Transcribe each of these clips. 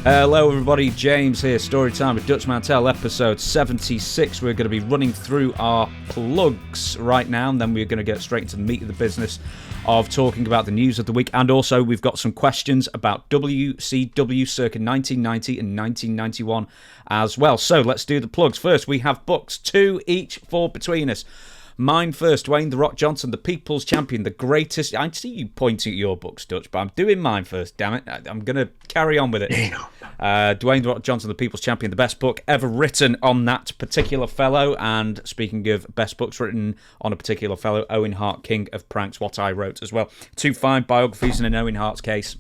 Hello everybody, James here, Storytime with Dutch Mantell, episode 76. We're going to be running through our plugs right now, and then we're going to get straight into the meat of the business of talking about the news of the week, and also we've got some questions about WCW circa 1990 and 1991 as well. So let's do the plugs. First, we have books, 2 each for between us. Mine first, Dwayne "The Rock" Johnson, the People's Champion, the greatest... I see you pointing at your books, Dutch, but I'm doing mine first, damn it. I'm going to carry on with it. Dwayne "The Rock" Johnson, the People's Champion, the best book ever written on that particular fellow. And speaking of best books written on a particular fellow, Owen Hart, King of Pranks, what I wrote as well. 2 fine biographies in Owen Hart's case.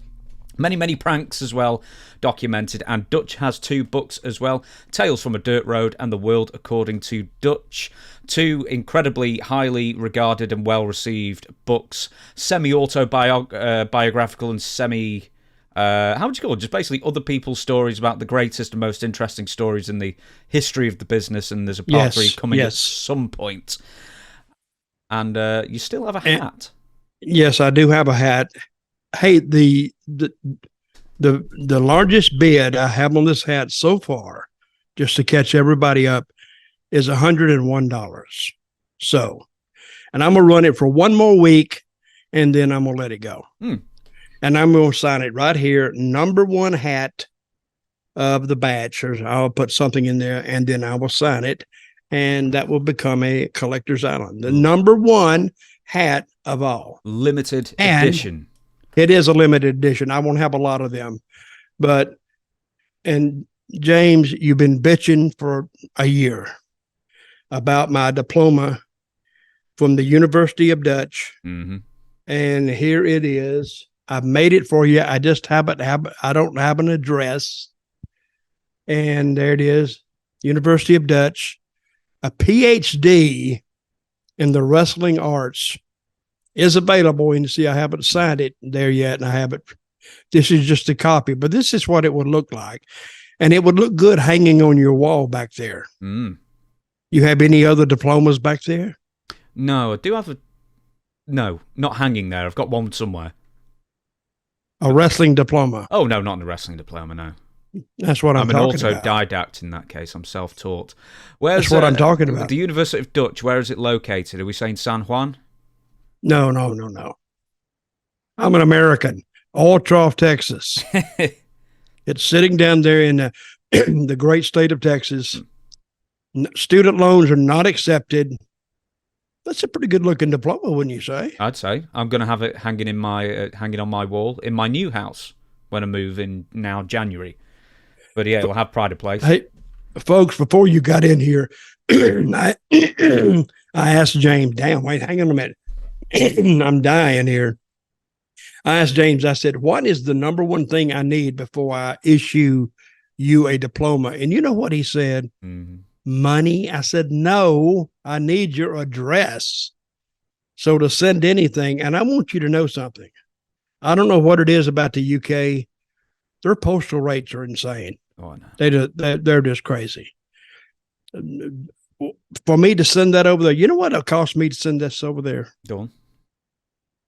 Many pranks as well documented, and Dutch has 2 books as well, Tales from a Dirt Road and The World According to Dutch. 2 incredibly highly regarded and well-received books, semi-autobiographical and semi... how would you call it? Just basically other people's stories about the greatest and most interesting stories in the history of the business, and there's a part 3 coming at some point. And you still have a hat. Yes, I do have a hat. Hey, the largest bid I have on this hat so far, just to catch everybody up, is $101. So, and I'm gonna run it for 1 more week, and then I'm gonna let it go. And I'm gonna sign it right here, number 1 hat of the batch. Or I'll put something in there, and then I will sign it, and that will become a collector's item. The number 1 hat of all, limited edition. It is a limited edition. I won't have a lot of them. And James, you've been bitching for a year about my diploma from the University of Dutch. Mm-hmm. And here it is. I've made it for you. I just I don't have an address. And there it is. University of Dutch, a PhD in the wrestling arts is available, and you see I haven't signed it there yet, and I haven't. This is just a copy, but this is what it would look like, and it would look good hanging on your wall back there. You have any other diplomas back there? No, I do have no, not hanging there. I've got one somewhere. A wrestling diploma? Oh no, not a wrestling diploma. No, that's what I'm talking about. I'm an autodidact in that case. I'm self-taught. That's what I'm talking about. The University of Dutch. Where is it located? Are we saying San Juan? No. I'm an American. Oil Trough, Texas. It's sitting down there in the great state of Texas. Student loans are not accepted. That's a pretty good-looking diploma, wouldn't you say? I'd say. I'm going to have it hanging in my hanging on my wall in my new house when I move in now January. But yeah, it'll have pride of place. Hey, folks, before you got in here, I asked James, wait, hang on a minute. I'm dying here. I asked James, I said, what is the number 1 thing I need before I issue you a diploma? And you know what he said? Mm-hmm. Money. I said, no, I need your address. So to send anything, and I want you to know something. I don't know what it is about the UK. Their postal rates are insane. Oh, no. They're just crazy. For me to send that over there, you know what it'll cost me to send this over there? Go on.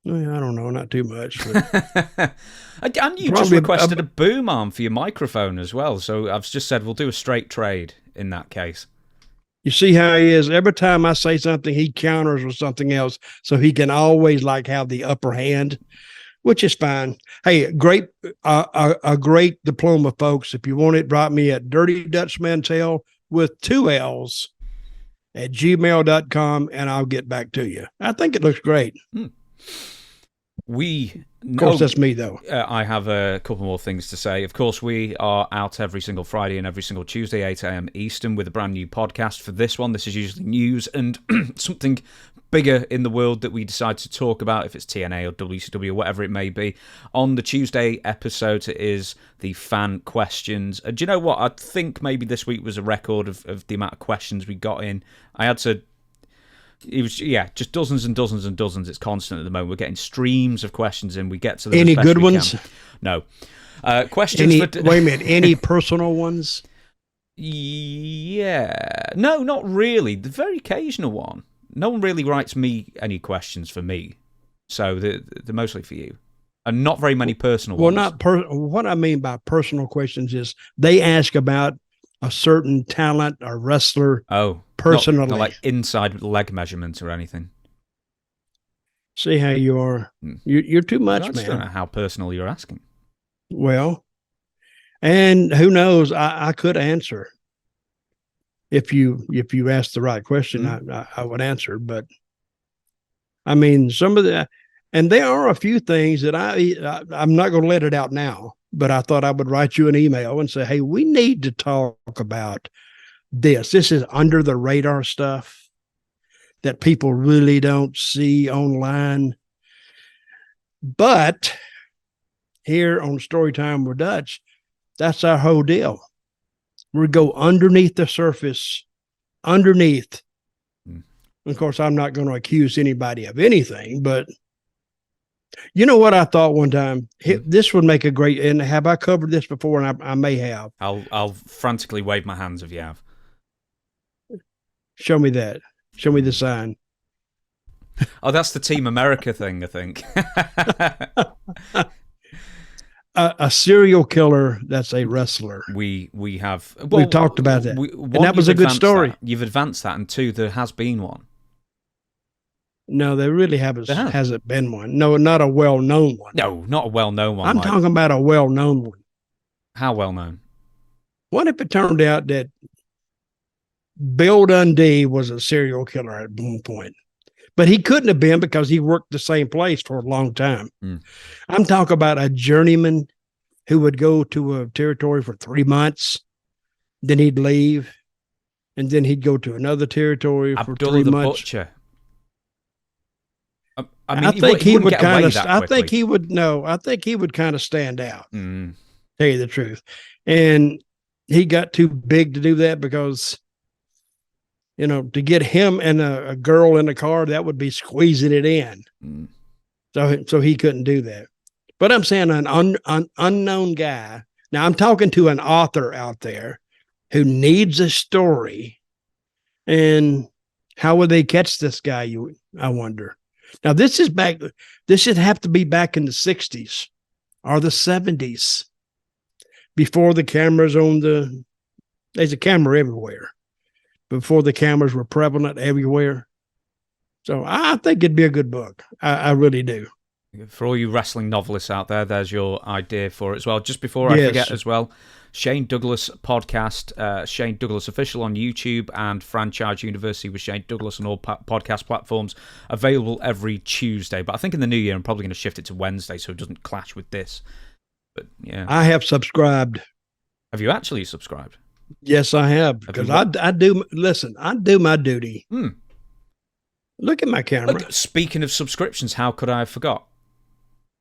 I don't know, not too much. And you just requested a boom arm for your microphone as well, so I've just said we'll do a straight trade in that case. You see how he is? Every time I say something, he counters with something else, so he can always have the upper hand, which is fine. Hey, a great diploma, folks. If you want it, drop me at Dirty Dutch Mantell with 2 L's at gmail.com, and I'll get back to you. I think it looks great. Of course, that's me, though. I have a couple more things to say. Of course, we are out every single Friday and every single Tuesday, 8 a.m. Eastern, with a brand new podcast. For this one, this is usually news and something bigger in the world that we decide to talk about, if it's TNA or WCW or whatever it may be. On the Tuesday episode, it is the fan questions. Do you know what? I think maybe this week was a record of the amount of questions we got in. I had to... It was, just dozens and dozens and dozens. It's constant at the moment. We're getting streams of questions in. We get to them. Any good ones? No. Questions for... Wait a minute. Any personal ones? Yeah. No, not really. The very occasional one. No one really writes me any questions for me. So they're mostly for you. And not very many personal well, ones. What I mean by personal questions is they ask about a certain talent or wrestler. Oh, personally, not like inside leg measurements or anything. See how you are. You're too much, I just man. don't know how personal you're asking. Well, and who knows? I could answer if you asked the right question. I would answer, but I mean, some of the, and there are a few things that I'm not going to let it out now, but I thought I would write you an email and say, hey, we need to talk about this. This is under the radar stuff that people really don't see online. But here on Storytime with Dutch, that's our whole deal. We go underneath the surface, underneath. Of course, I'm not going to accuse anybody of anything, but you know what I thought one time? This would make a great, and have I covered this before? And I may have. I'll frantically wave my hands if you have. Show me that. Show me the sign. Oh, that's the Team America thing, I think. A serial killer that's a wrestler. We have. Well, we talked about that. And that was a good story. You've advanced that, and two, there has been one. No, there really hasn't been one. No, not a well-known one. No, not a well-known one. I'm talking about a well-known one. How well-known? What if it turned out that Bill Dundee was a serial killer at one point? But he couldn't have been because he worked the same place for a long time. I'm talking about a journeyman who would go to a territory for 3 months, then he'd leave, and then he'd go to another territory for 3 months. Butcher. I think he would kind of. I think he would kind of stand out. Tell you the truth, and he got too big to do that because, you know, to get him and a girl in the car, that would be squeezing it in. So he couldn't do that. But I'm saying an unknown guy. Now I'm talking to an author out there who needs a story, and how would they catch this guy? I wonder. Now this should have to be back in the 60s or the 70s, before the cameras there's a camera everywhere, before the cameras were prevalent everywhere. So I think it'd be a good book. I really do. For all you wrestling novelists out there, there's your idea for it as well. Just before I forget as well, Shane Douglas podcast, Shane Douglas Official on YouTube, and Franchise University with Shane Douglas on all podcast platforms, available every Tuesday. But I think in the new year, I'm probably going to shift it to Wednesday so it doesn't clash with this. But yeah, I have subscribed. Have you actually subscribed? Yes, I have, because I do. Listen, I do my duty. Look at my camera. Look, speaking of subscriptions, how could I have forgot?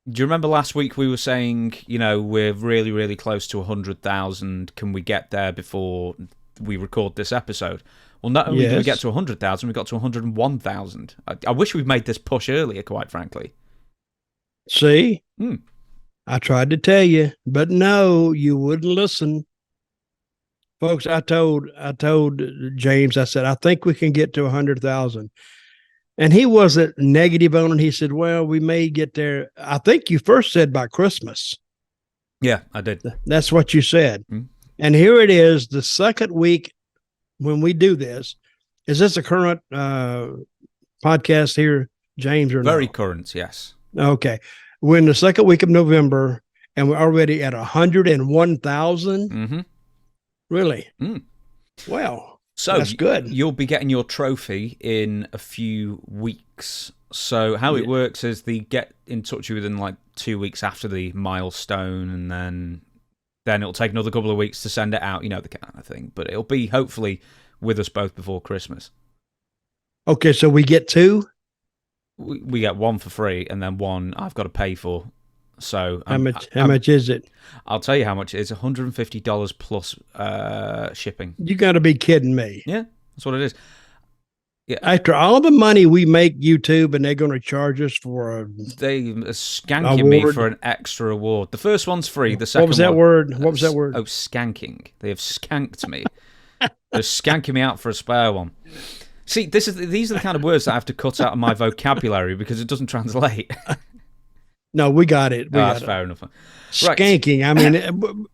Do you remember last week we were saying, you know, we're really, really close to 100,000. Can we get there before we record this episode? Well, not only did we get to 100,000, we got to 101,000. I wish we'd made this push earlier, quite frankly. See? I tried to tell you, but no, you wouldn't listen. Folks, I told James, I said, I think we can get to 100,000. And he wasn't negative on it. He said, well, we may get there. I think you first said by Christmas. Yeah, I did. That's what you said. And here it is, the second week when we do this. Is this a current podcast here, James, or Very current, yes. Okay. We're in the second week of November, and we're already at 101,000. Really? Well, so that's good. You'll be getting your trophy in a few weeks. So how it works is they get in touch with you within like 2 weeks after the milestone, and then it'll take another couple of weeks to send it out, you know, the kind of thing. But it'll be hopefully with us both before Christmas. Okay, so we get two? We get one for free, and then one I've got to pay for. So how much is it? I'll tell you how much it is. $150 plus shipping. You got to be kidding me. Yeah, that's what it is. Yeah. After all the money we make YouTube, and they're going to charge us for they are skanking me for an extra award. The first one's free. The second What was that word? What was that word? Oh, skanking. They have skanked me. They're skanking me out for a spare one. See, these are the kind of words that I have to cut out of my vocabulary because it doesn't translate. No, we got it. That's fair enough. Right. Skanking. I mean,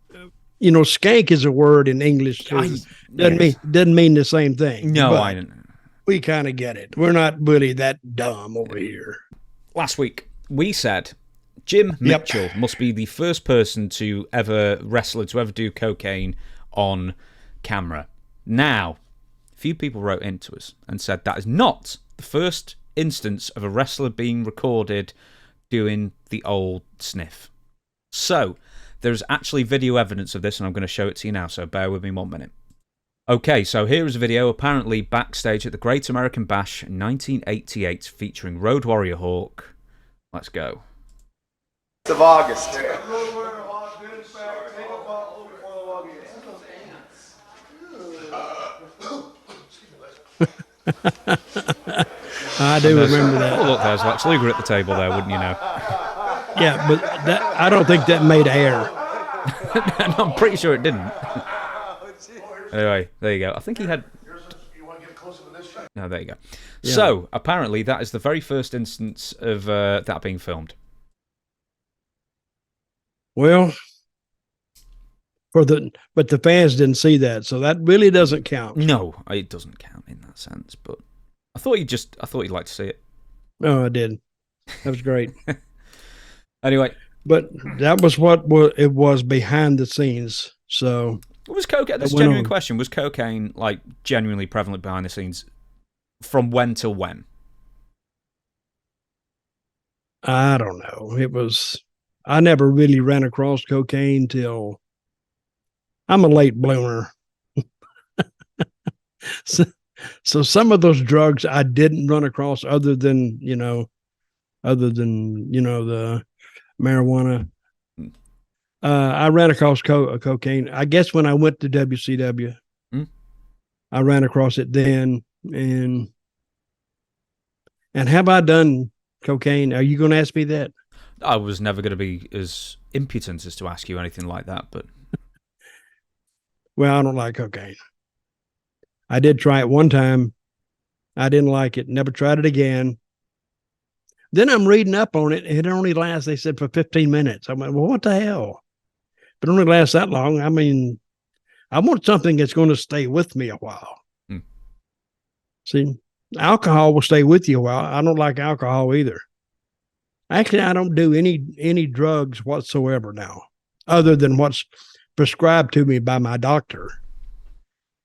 skank is a word in English too. Doesn't mean the same thing. No, I didn't. We kind of get it. We're not really that dumb over here. Last week, we said Jim Mitchell must be the first person to ever do cocaine on camera. Now, a few people wrote into us and said that is not the first instance of a wrestler being recorded doing the old sniff. So, there's actually video evidence of this, and I'm going to show it to you now, so bear with me 1 minute. Okay, so here is a video apparently backstage at the Great American Bash 1988 featuring Road Warrior Hawk. Let's go. Of August. I do remember that. Oh, look, there's Lex Luger at the table there, wouldn't you know? Yeah, but I don't think that made air. I'm pretty sure it didn't. Anyway, there you go. I think he had... No, there you go. Yeah. So, apparently, that is the very first instance of that being filmed. Well, but the fans didn't see that, so that really doesn't count. No, it doesn't count in that sense. But I thought you'd like to see it. No, I did. That was great. Anyway, but that was what it was behind the scenes. So was cocaine? That's a genuine question. Was cocaine like genuinely prevalent behind the scenes? From when till when? I don't know. It was. I never really ran across cocaine till I'm a late bloomer. So some of those drugs I didn't run across other than the marijuana. I ran across cocaine, I guess, when I went to WCW. I ran across it then. And have I done cocaine? Are you going to ask me that? I was never going to be as impotent as to ask you anything like that, but... Well, I don't like cocaine. I did try it one time. I didn't like it. Never tried it again. Then I'm reading up on it. It only lasts, they said, for 15 minutes. I went, well, what the hell? But it only lasts that long. I mean, I want something that's going to stay with me a while. See, alcohol will stay with you a while. I don't like alcohol either. Actually, I don't do any drugs whatsoever now, other than what's prescribed to me by my doctor.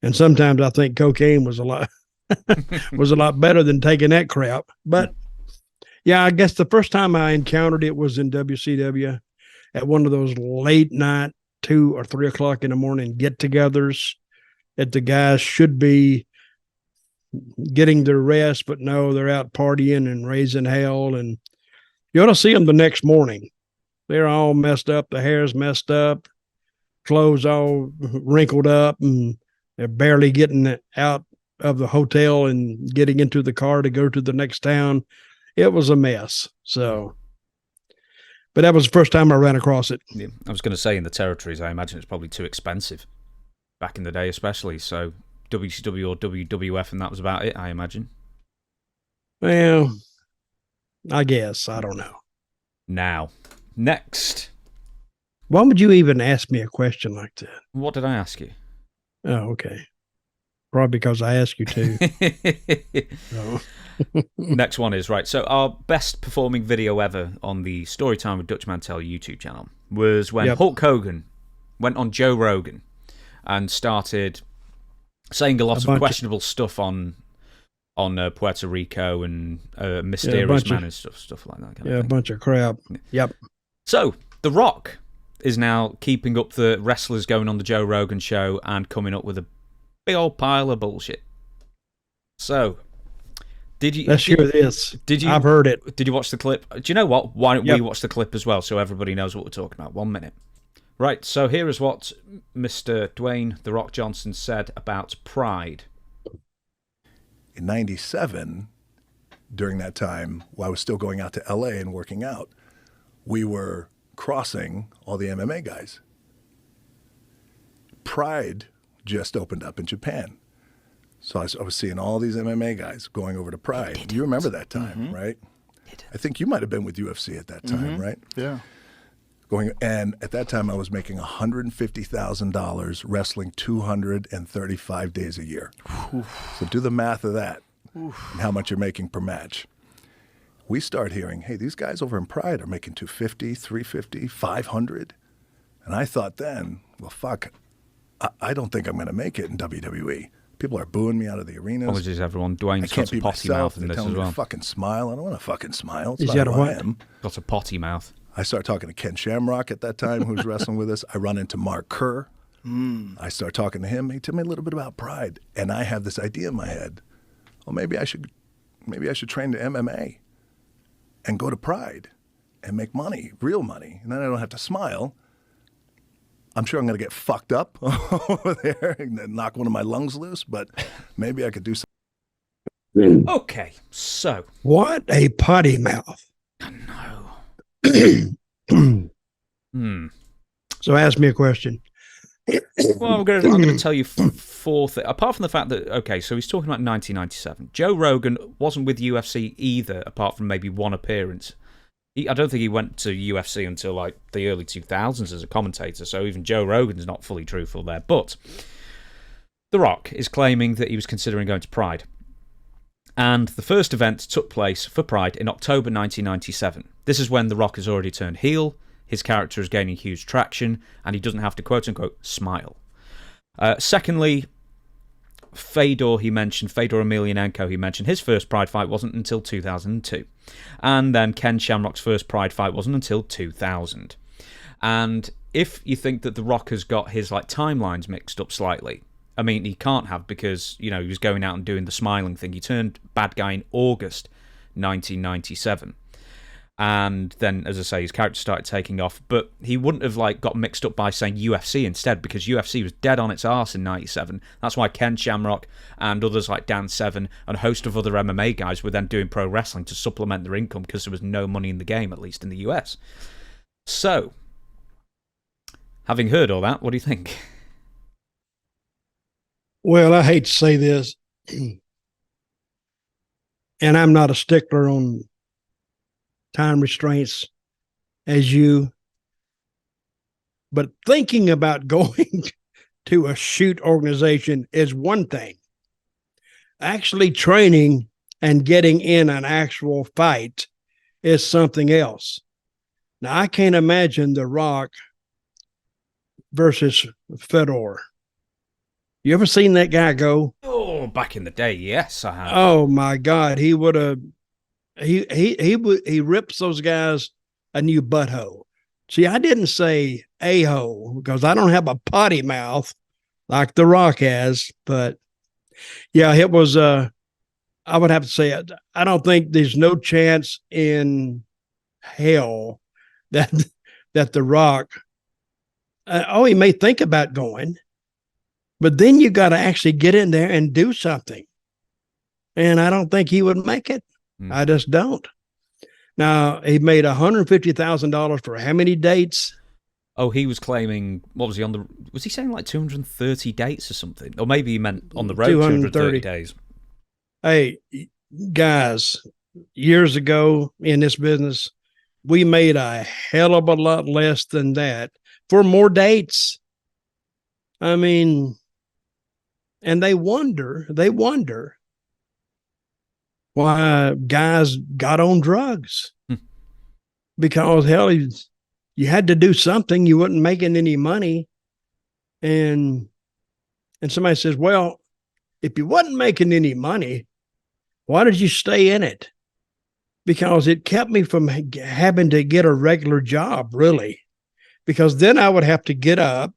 And sometimes I think cocaine was a lot better than taking that crap. But yeah, I guess the first time I encountered it was in WCW at one of those late night 2 or 3 o'clock in the morning get-togethers that the guys should be getting their rest, but no, they're out partying and raising hell. And you ought to see them the next morning. They're all messed up. The hair's messed up, clothes all wrinkled up, and they're barely getting out of the hotel and getting into the car to go to the next town. It was a mess. So, but that was the first time I ran across it. Yeah, I was going to say, in the territories, I imagine it's probably too expensive back in the day, especially. So WCW or WWF, and that was about it, I imagine. Well, I guess. I don't know. Now, next. Why would you even ask me a question like that? What did I ask you? Oh, okay. Probably because I asked you to. No. Next one is, right, so our best performing video ever on the Storytime with Dutch Mantell YouTube channel was when Hulk Hogan went on Joe Rogan and started saying a lot of questionable stuff on Puerto Rico and Mysterious Man and stuff like that. A bunch of crap. Yep. So, The Rock is now keeping up the wrestlers going on the Joe Rogan show and coming up with a big old pile of bullshit. So, I've heard it. Did you watch the clip? Do you know what? Why don't we watch the clip as well so everybody knows what we're talking about? 1 minute. Right, so here is what Mr. Dwayne The Rock Johnson said about Pride. In 97, during that time, while I was still going out to LA and working out, we were crossing all the MMA guys. Pride just opened up in Japan. So I was seeing all these MMA guys going over to Pride. You remember that time, right? I think you might have been with UFC at that time, right? Yeah. And at that time, I was making $150,000 wrestling 235 days a year. So do the math of that and how much you're making per match. We start hearing, hey, these guys over in Pride are making 250, 350, 500. And I thought then, well, fuck, I don't think I'm going to make it in WWE. People are booing me out of the arenas. Apologies, everyone. Dwayne's got a potty mouth in this as well. Fucking smile. I don't want to fucking smile. It's Is not that who a I what? am. Got a potty mouth. I start talking to Ken Shamrock at that time, who was wrestling with us. I run into Mark Kerr. I start talking to him. He told me a little bit about Pride, and I have this idea in my head. Well, maybe I should train to MMA and go to Pride and make money, real money, and then I don't have to smile. I'm sure I'm going to get fucked up over there and then knock one of my lungs loose, but maybe I could do something. Okay, so. What a potty mouth. So ask me a question. Well, I'm going to tell you four things. Apart from the fact that, okay, so he's talking about 1997. Joe Rogan wasn't with UFC either, apart from maybe one appearance. I don't think he went to UFC until like the early 2000s as a commentator, so even Joe Rogan's not fully truthful there. But The Rock is claiming that he was considering going to Pride. And the first event took place for Pride in October 1997. This is when The Rock has already turned heel, his character is gaining huge traction, and he doesn't have to quote-unquote smile. Secondly, Fedor Emelianenko, he mentioned his first Pride fight wasn't until 2002. And then Ken Shamrock's first Pride fight wasn't until 2000. And if you think that The Rock has got his timelines mixed up slightly, I mean, he can't have, because, he was going out and doing the smiling thing. He turned bad guy in August 1997. And then, as I say, his character started taking off. But he wouldn't have got mixed up by saying UFC instead, because UFC was dead on its arse in 97. That's why Ken Shamrock and others like Dan Severn and a host of other MMA guys were then doing pro wrestling to supplement their income, because there was no money in the game, at least in the US. So, having heard all that, what do you think? Well, I hate to say this, and I'm not a stickler on time restraints as you, but thinking about going to a shoot organization is one thing. Actually training and getting in an actual fight is something else. Now, I can't imagine The Rock versus Fedor. You ever seen that guy go? Oh, back in the day, yes, I have. Oh my God, he would have. He rips those guys a new butthole. See, I didn't say a-hole because I don't have a potty mouth like The Rock has, but yeah, it was. I would have to say I don't think there's no chance in hell that The Rock. He may think about going. But then you got to actually get in there and do something. And I don't think he would make it. I just don't. Now, he made $150,000 for how many dates? Oh, he was claiming, what was he on the, was he saying 230 dates or something? Or maybe he meant on the road 230 days. Hey, guys, years ago in this business, we made a hell of a lot less than that for more dates. I mean, and they wonder why guys got on drugs. Because, hell, you had to do something. You wasn't making any money. And somebody says, well, if you wasn't making any money, why did you stay in it? Because it kept me from having to get a regular job, really. Because then I would have to get up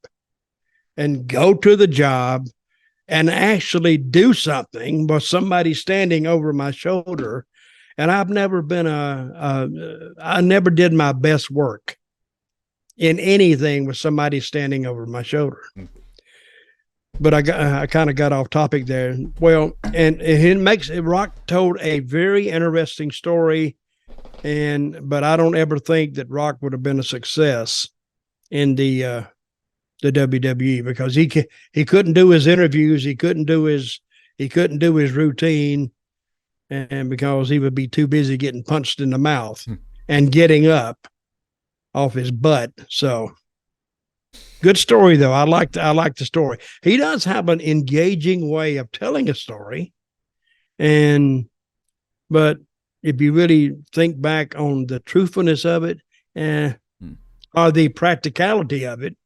and go to the job and actually do something with somebody standing over my shoulder. And I've never been I never did my best work in anything with somebody standing over my shoulder. But I kind of got off topic there. Well, and Rock told a very interesting story, but I don't ever think that Rock would have been a success in the WWE, because he couldn't do his interviews, he couldn't do his routine, and because he would be too busy getting punched in the mouth and getting up off his butt. So good story, though. I like the story. He does have an engaging way of telling a story, but if you really think back on the truthfulness of it, or the practicality of it,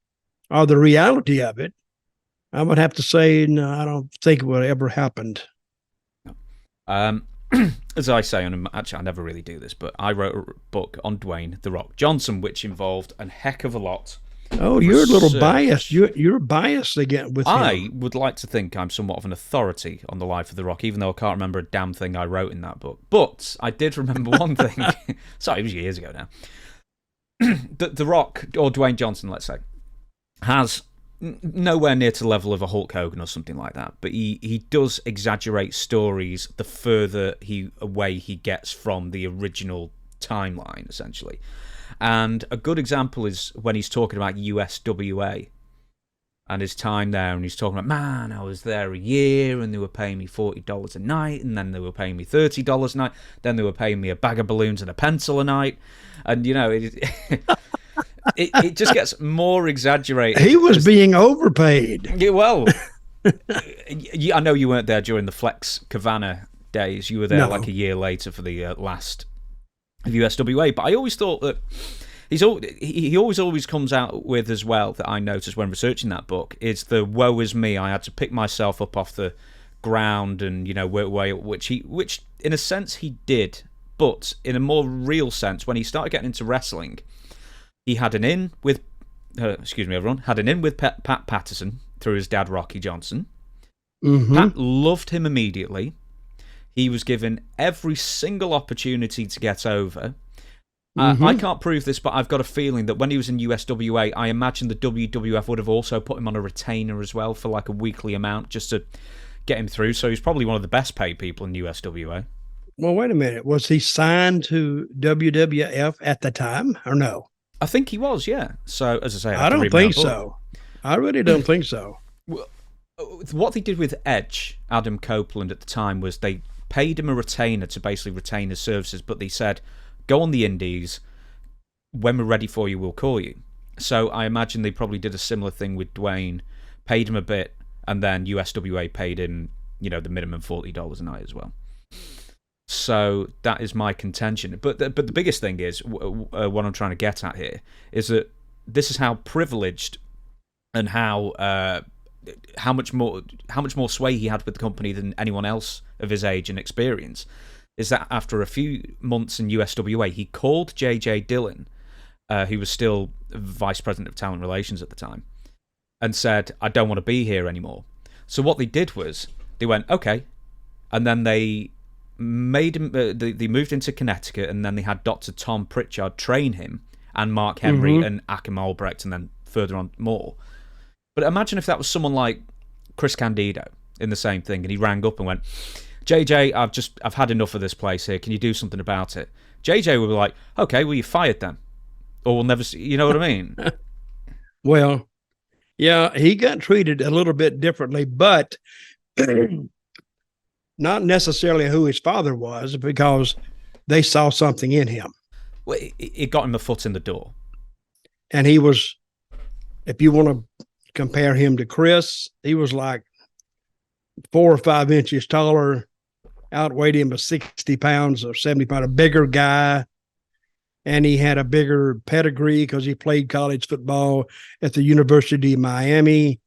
or the reality of it, I would have to say, no, I don't think it would have ever happened. As I say, and actually I never really do this, but I wrote a book on Dwayne "The Rock" Johnson, which involved a heck of a lot. Oh, you're a little biased. You're biased again with him. I would like to think I'm somewhat of an authority on the life of The Rock, even though I can't remember a damn thing I wrote in that book. But I did remember one thing. Sorry, it was years ago now. The Rock, or Dwayne Johnson, let's say, has nowhere near to the level of a Hulk Hogan or something like that, but he does exaggerate stories the further away he gets from the original timeline, essentially. And a good example is when he's talking about USWA and his time there, and he's talking about, man, I was there a year and they were paying me $40 a night, and then they were paying me $30 a night, then they were paying me a bag of balloons and a pencil a night, and it just gets more exaggerated. He was being overpaid. Yeah, well, I know you weren't there during the Flex Cavana days. You were there like a year later for the last of USWA. But I always thought that he always comes out with as well, that I noticed when researching that book, is the woe is me. I had to pick myself up off the ground and work away, which in a sense he did, but in a more real sense, when he started getting into wrestling, he had an in with, Pat Patterson through his dad, Rocky Johnson. Mm-hmm. Pat loved him immediately. He was given every single opportunity to get over. I can't prove this, but I've got a feeling that when he was in USWA, I imagine the WWF would have also put him on a retainer as well for like a weekly amount just to get him through. So he's probably one of the best paid people in USWA. Well, wait a minute. Was he signed to WWF at the time or no? I think he was, yeah. So, as I say, I don't think so. I really don't think so. What they did with Edge, Adam Copeland, at the time was they paid him a retainer to basically retain his services, but they said, go on the indies. When we're ready for you, we'll call you. So I imagine they probably did a similar thing with Dwayne, paid him a bit, and then USWA paid him, the minimum $40 a night as well. So that is my contention. But the biggest thing is, what I'm trying to get at here, is that this is how privileged and how much more sway he had with the company than anyone else of his age and experience, is that after a few months in USWA, he called J.J. Dillon, who was still Vice President of Talent Relations at the time, and said, I don't want to be here anymore. So what they did was, they went, okay, and then they made him, they moved into Connecticut, and then they had Dr. Tom Pritchard train him, and Mark Henry and Akim Albrecht, and then further on more. But imagine if that was someone like Chris Candido in the same thing, and he rang up and went, JJ, I've had enough of this place here. Can you do something about it? JJ would be like, okay, well, you're fired then. Or we'll never see, you know what I mean? Well, yeah, he got treated a little bit differently, but not necessarily who his father was, because they saw something in him. Well, it got him a foot in the door. And he was, if you want to compare him to Chris, he was like 4 or 5 inches taller, outweighed him by 60 pounds or 70 pounds, a bigger guy. And he had a bigger pedigree because he played college football at the University of Miami.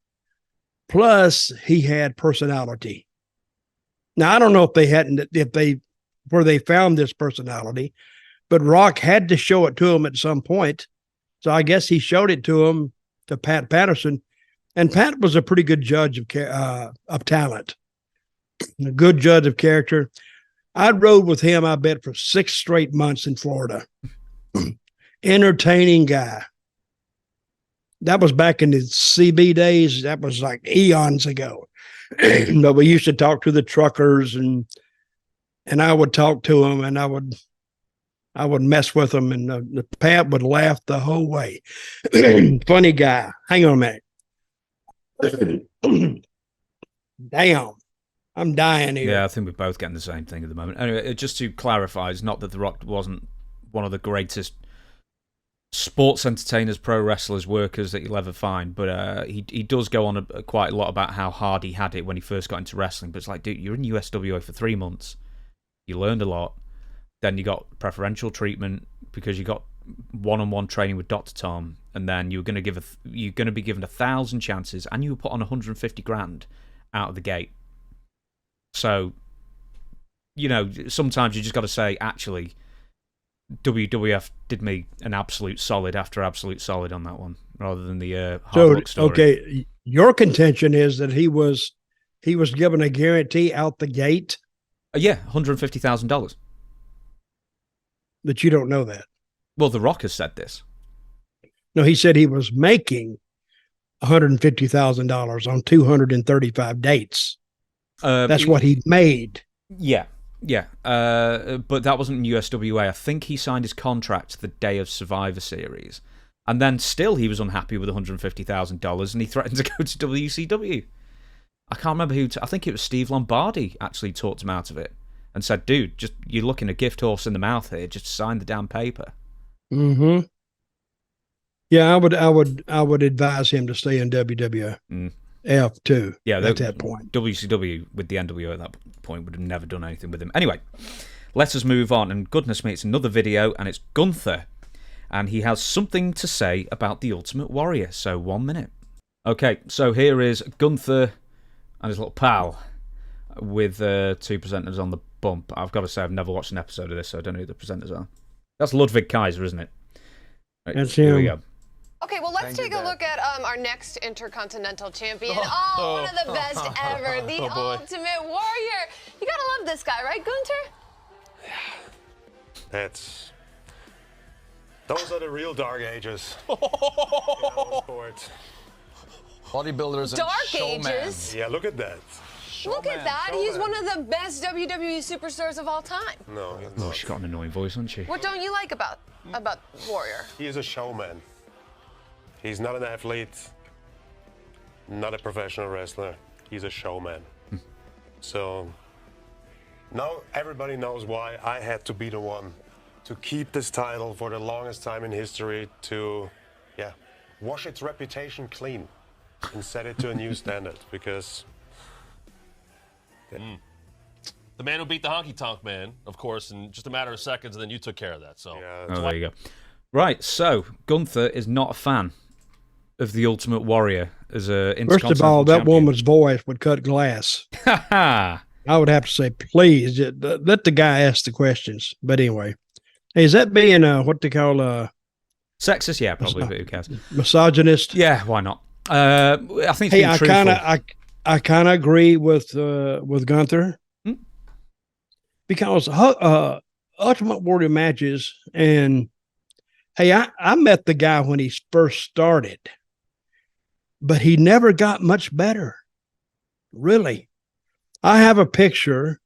Plus, he had personality. Now, I don't know where they found this personality, but Rock had to show it to him at some point. So I guess he showed it to him, to Pat Patterson. And Pat was a pretty good judge of talent, a good judge of character. I rode with him, I bet, for 6 straight months in Florida. Entertaining guy. That was back in the CB days. That was like eons ago. But we used to talk to the truckers, and I would talk to them, and I would mess with them, and the Pat would laugh the whole way. Funny guy. Hang on a minute. Damn. I'm dying here. Yeah, I think we're both getting the same thing at the moment. Anyway, just to clarify, it's not that The Rock wasn't one of the greatest sports entertainers, pro wrestlers, workers that you'll ever find, but he does go on quite a lot about how hard he had it when he first got into wrestling. But it's like, dude, you're in USWA for 3 months. You learned a lot. Then you got preferential treatment because you got one-on-one training with Dr. Tom, and then you're going to be given 1,000 chances, and you were put on 150 grand out of the gate. So, you know, sometimes you just got to say, actually, WWF did me an absolute solid after absolute solid on that one, rather than the hard luck story. Okay, your contention is that he was given a guarantee out the gate. Yeah, $150,000. That you don't know that. Well, The Rock has said this. No, he said he was making $150,000 on 235 dates. That's what he made. Yeah. But that wasn't in USWA. I think he signed his contract the day of Survivor Series. And then still he was unhappy with $150,000 and he threatened to go to WCW. I can't remember who. I think it was Steve Lombardi actually talked him out of it and said, dude, just you're looking a gift horse in the mouth here. Just sign the damn paper. Mm-hmm. Yeah, I would advise him to stay in WWF. F2. Yeah, at that point. WCW with the NWO at that point would have never done anything with him. Anyway, let us move on. And goodness me, it's another video, and it's Gunther. And he has something to say about the Ultimate Warrior. So 1 minute. Okay, so here is Gunther and his little pal with two presenters on the bump. I've got to say, I've never watched an episode of this, so I don't know who the presenters are. That's Ludwig Kaiser, isn't it? Right, that's him. Here we go. Okay, well, let's take a look at our next Intercontinental Champion. One of the best ever, the Ultimate Warrior. You gotta love this guy, right, Gunther? Those are the real dark ages. Sports. Bodybuilders and Dark showman. ages? Yeah, look at that. Look at that. He's one of the best WWE superstars of all time. No, he's Oh, not. she's got an annoying voice, hasn't she? What don't you like about Warrior? He is a showman. He's not an athlete, not a professional wrestler. He's a showman. So now everybody knows why I had to be the one to keep this title for the longest time in history, to wash its reputation clean and set it to a new standard, because the man who beat the Honky Tonk Man, of course, in just a matter of seconds, and then you took care of that. So oh, there you go. Right, so Gunther is not a fan of the Ultimate Warrior as a Intercontinental First of all, that champion. woman's voice would cut glass. I would have to say, please, let the guy ask the questions. But anyway, hey, is that being what they call sexist? Yeah, probably, but who cares? Misogynist? Yeah, why not? I think it's Hey, being truthful. I kind of agree with Gunther because Ultimate Warrior matches, and hey, I met the guy when he first started, but he never got much better. Really. I have a picture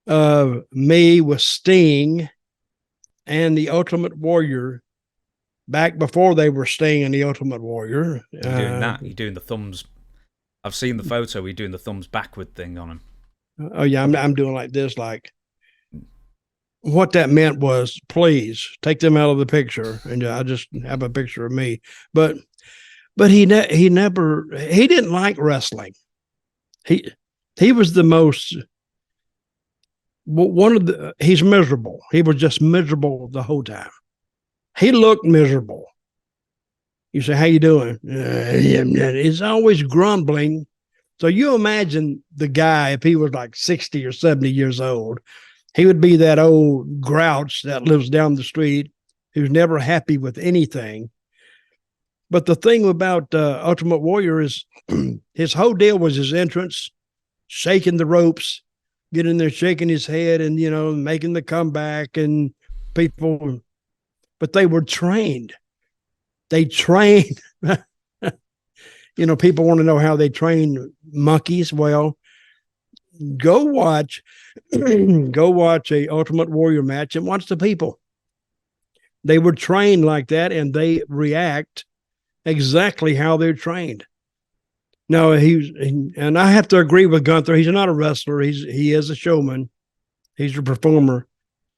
of me with Sting and the Ultimate Warrior back before they were Sting and the Ultimate Warrior. You're doing that. You're doing the thumbs. I've seen the photo. You're doing the thumbs backward thing on him. Oh, yeah, I'm doing like this, like what that meant was, please take them out of the picture, and I just have a picture of me. But he didn't like wrestling. He was the most he's miserable. He was just miserable the whole time. He looked miserable. You say, how you doing? He's always grumbling. So you imagine the guy, if he was like 60 or 70 years old, he would be that old grouch that lives down the street who's never happy with anything. But the thing about Ultimate Warrior is his whole deal was his entrance, shaking the ropes, getting there, shaking his head, and, making the comeback, and people, but they were trained. They trained, people want to know how they train monkeys. Well, go watch a Ultimate Warrior match and watch the people. They were trained like that, and they react exactly how they're trained. No, and I have to agree with Gunther. He's not a wrestler. He is a showman. He's a performer,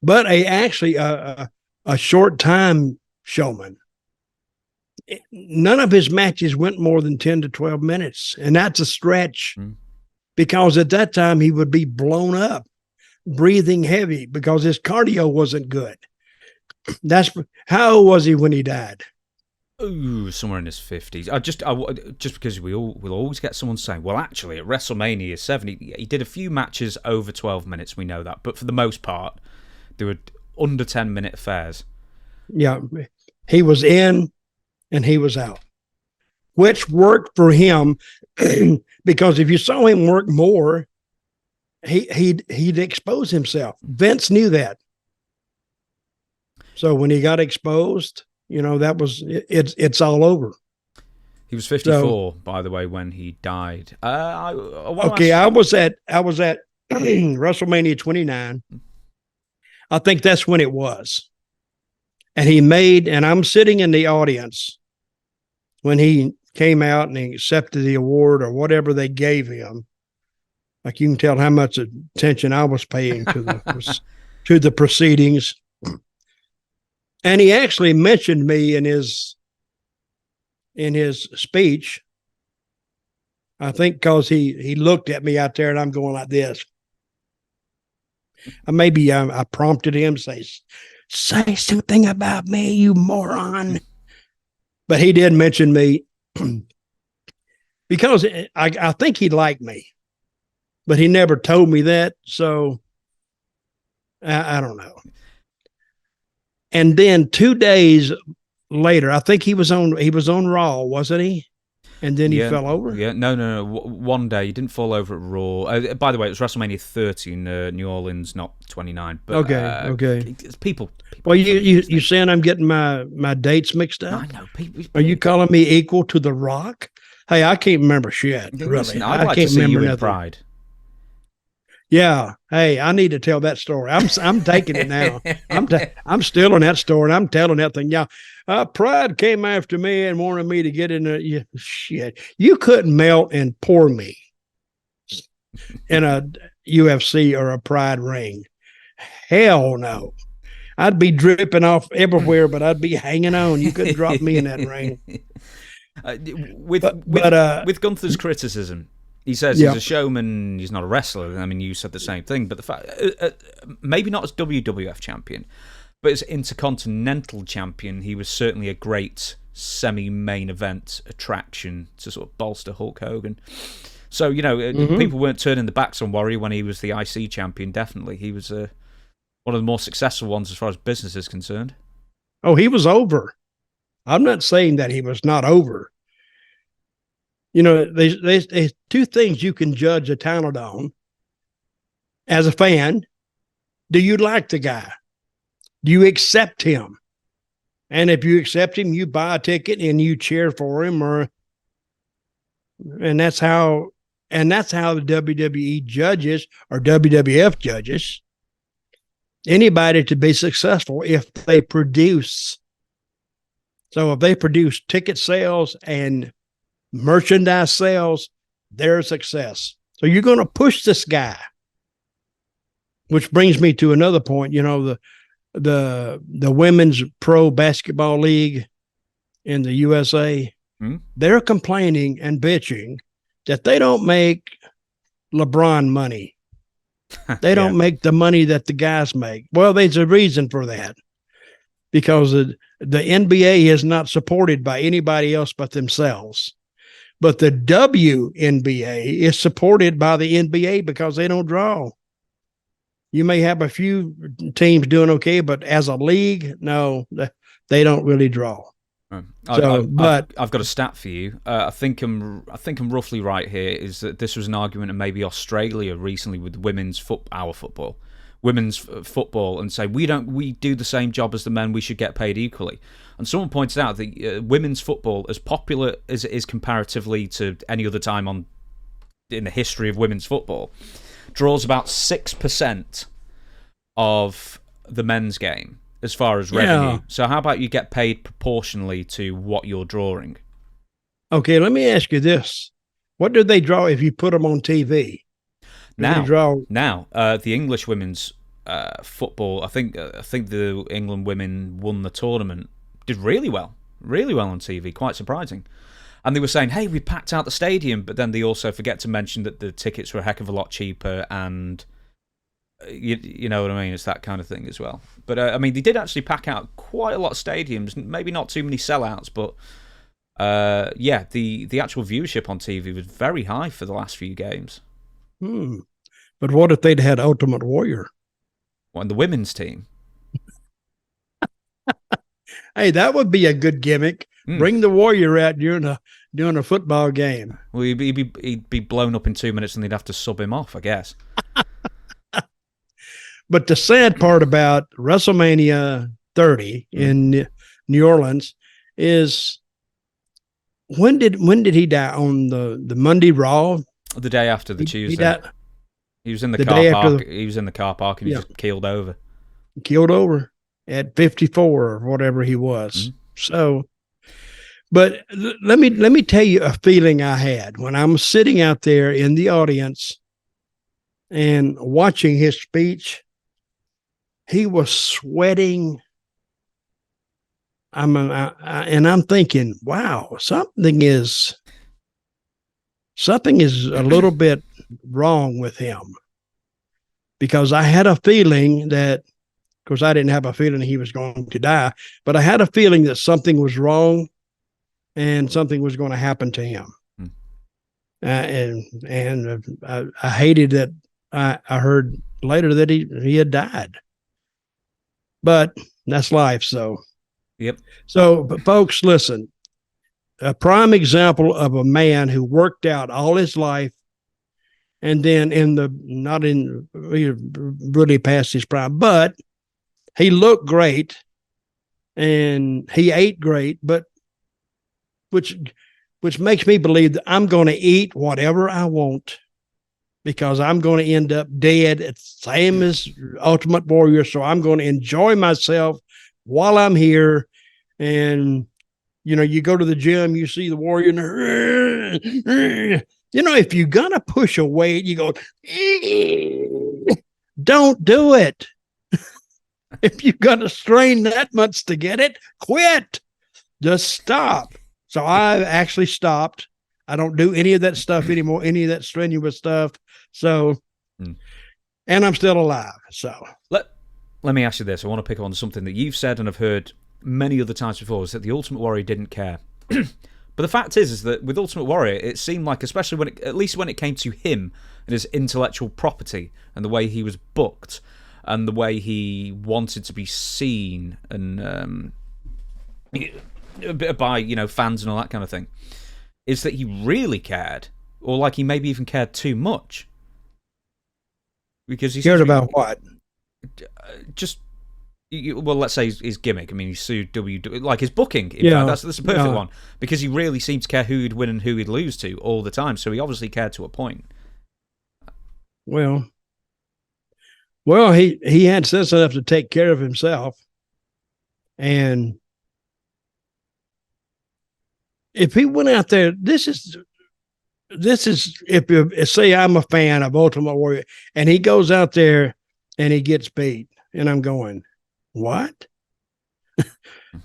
but actually a short time showman. None of his matches went more than 10 to 12 minutes, and that's a stretch because at that time he would be blown up, breathing heavy because his cardio wasn't good. How old was he when he died? Ooh, somewhere in his 50s. Just because we'll always get someone saying, well, actually, at WrestleMania 70, he did a few matches over 12 minutes. We know that, but for the most part, they were under 10-minute affairs. Yeah, he was in and he was out, which worked for him because if you saw him work more, he'd expose himself. Vince knew that. So when he got exposed, that was it's all over. He was 54, by the way, when he died. I was at WrestleMania 29. I think that's when it was. And I'm sitting in the audience when he came out and he accepted the award or whatever they gave him. Like you can tell how much attention I was paying to the proceedings. And he actually mentioned me in his speech. I think because he looked at me out there and I'm going like this. Maybe I prompted him, say something about me, you moron. But he did mention me because I think he liked me, but he never told me that. So I don't know. And then 2 days later, I think he was on Raw, wasn't he? And then he fell over? Yeah, no. One day, he didn't fall over at Raw. By the way, it was WrestleMania 30 in New Orleans, not 29. But, okay. People. Well, you saying I'm getting my dates mixed up? I know. People, are you calling me equal to The Rock? Hey, I can't remember shit. Really. Listen, I'd like to see you in Pride. Yeah. Hey, I need to tell that story. I'm taking it now. I'm stealing that story and I'm telling that thing. Yeah. Pride came after me and wanted me to get in there. Yeah, shit. You couldn't melt and pour me in a UFC or a Pride ring. Hell no. I'd be dripping off everywhere, but I'd be hanging on. You couldn't drop me in that ring. With Gunther's criticism, he says he's a showman, he's not a wrestler. I mean, you said the same thing, but the fact, maybe not as WWF champion, but as Intercontinental champion, he was certainly a great semi-main event attraction to sort of bolster Hulk Hogan. So, people weren't turning their backs on Warrior when he was the IC champion, definitely. He was one of the more successful ones as far as business is concerned. Oh, he was over. I'm not saying that he was not over. There's two things you can judge a talent on. As a fan, do you like the guy? Do you accept him? And if you accept him, you buy a ticket and you cheer for him, and that's how the WWE judges or WWF judges anybody to be successful if they produce. So if they produce ticket sales and merchandise sales, they're a success. So you're going to push this guy, which brings me to another point. The women's pro basketball league in the USA, they're complaining and bitching that they don't make LeBron money. They don't make the money that the guys make. Well, there's a reason for that, because the NBA is not supported by anybody else but themselves. But the WNBA is supported by the NBA because they don't draw. You may have a few teams doing okay, but as a league, no, they don't really draw. I've got a stat for you. I think I'm roughly right here. Is that this was an argument in maybe Australia recently with women's football, and say we do the same job as the men. We should get paid equally. And someone pointed out that women's football, as popular as it is comparatively to any other time in the history of women's football, draws about 6% of the men's game as far as revenue. Yeah. So how about you get paid proportionally to what you're drawing? Okay, let me ask you this. What do they draw if you put them on TV? Now, the English women's football, I think the England women won the tournament, did really well on TV, quite surprising. And they were saying, hey, we packed out the stadium, but then they also forget to mention that the tickets were a heck of a lot cheaper, and you know what I mean? It's that kind of thing as well. But, I mean, they did actually pack out quite a lot of stadiums, maybe not too many sellouts, but, yeah, the actual viewership on TV was very high for the last few games. But what if they'd had Ultimate Warrior? On the women's team? Hey, that would be a good gimmick. Bring the Warrior out during a football game. Well, he'd be blown up in 2 minutes, and they'd have to sub him off, I guess. But the sad part about WrestleMania 30 in New Orleans is when did he die? On the Monday Raw? The day after the Tuesday. He was in the car park. He was in the car park, and he just keeled over. Killed over at 54 or whatever he was. So, but let me tell you a feeling I had when I'm sitting out there in the audience and watching his speech. He was sweating. And I'm thinking, wow, something is a little bit wrong with him, because I had a feeling that, of course, I didn't have a feeling he was going to die, but I had a feeling that something was wrong and something was going to happen to him. And I hated that. I heard later that he had died, but that's life. So, yep. So, but folks, listen, a prime example of a man who worked out all his life, and then really past his prime, but he looked great and he ate great, but which makes me believe that I'm going to eat whatever I want, because I'm going to end up dead, same as Ultimate Warrior. So I'm going to enjoy myself while I'm here. And, you know, you go to the gym, you see the Warrior, you know, if you're going to push a weight, you go, don't do it. If you're going to strain that much to get it, quit. Just stop. So I actually stopped. I don't do any of that stuff anymore, any of that strenuous stuff. So, and I'm still alive. So let me ask you this. I want to pick up on something that you've said and I've heard many other times before, is that the Ultimate Warrior didn't care. But the fact is that with Ultimate Warrior, it seemed like, especially at least when it came to him and his intellectual property and the way he was booked and the way he wanted to be seen and by, you know, fans and all that kind of thing, is that he really cared, or like he maybe even cared too much. Because he cared about what? Just, well, let's say his gimmick. I mean, he sued WWE, like his booking. In fact, that's a perfect one, because he really seemed to care who he'd win and who he'd lose to all the time. So he obviously cared to a point. Well, he had sense enough to take care of himself, and if he went out there, this is if you say I'm a fan of Ultimate Warrior, and he goes out there and he gets beat, and I'm going, what?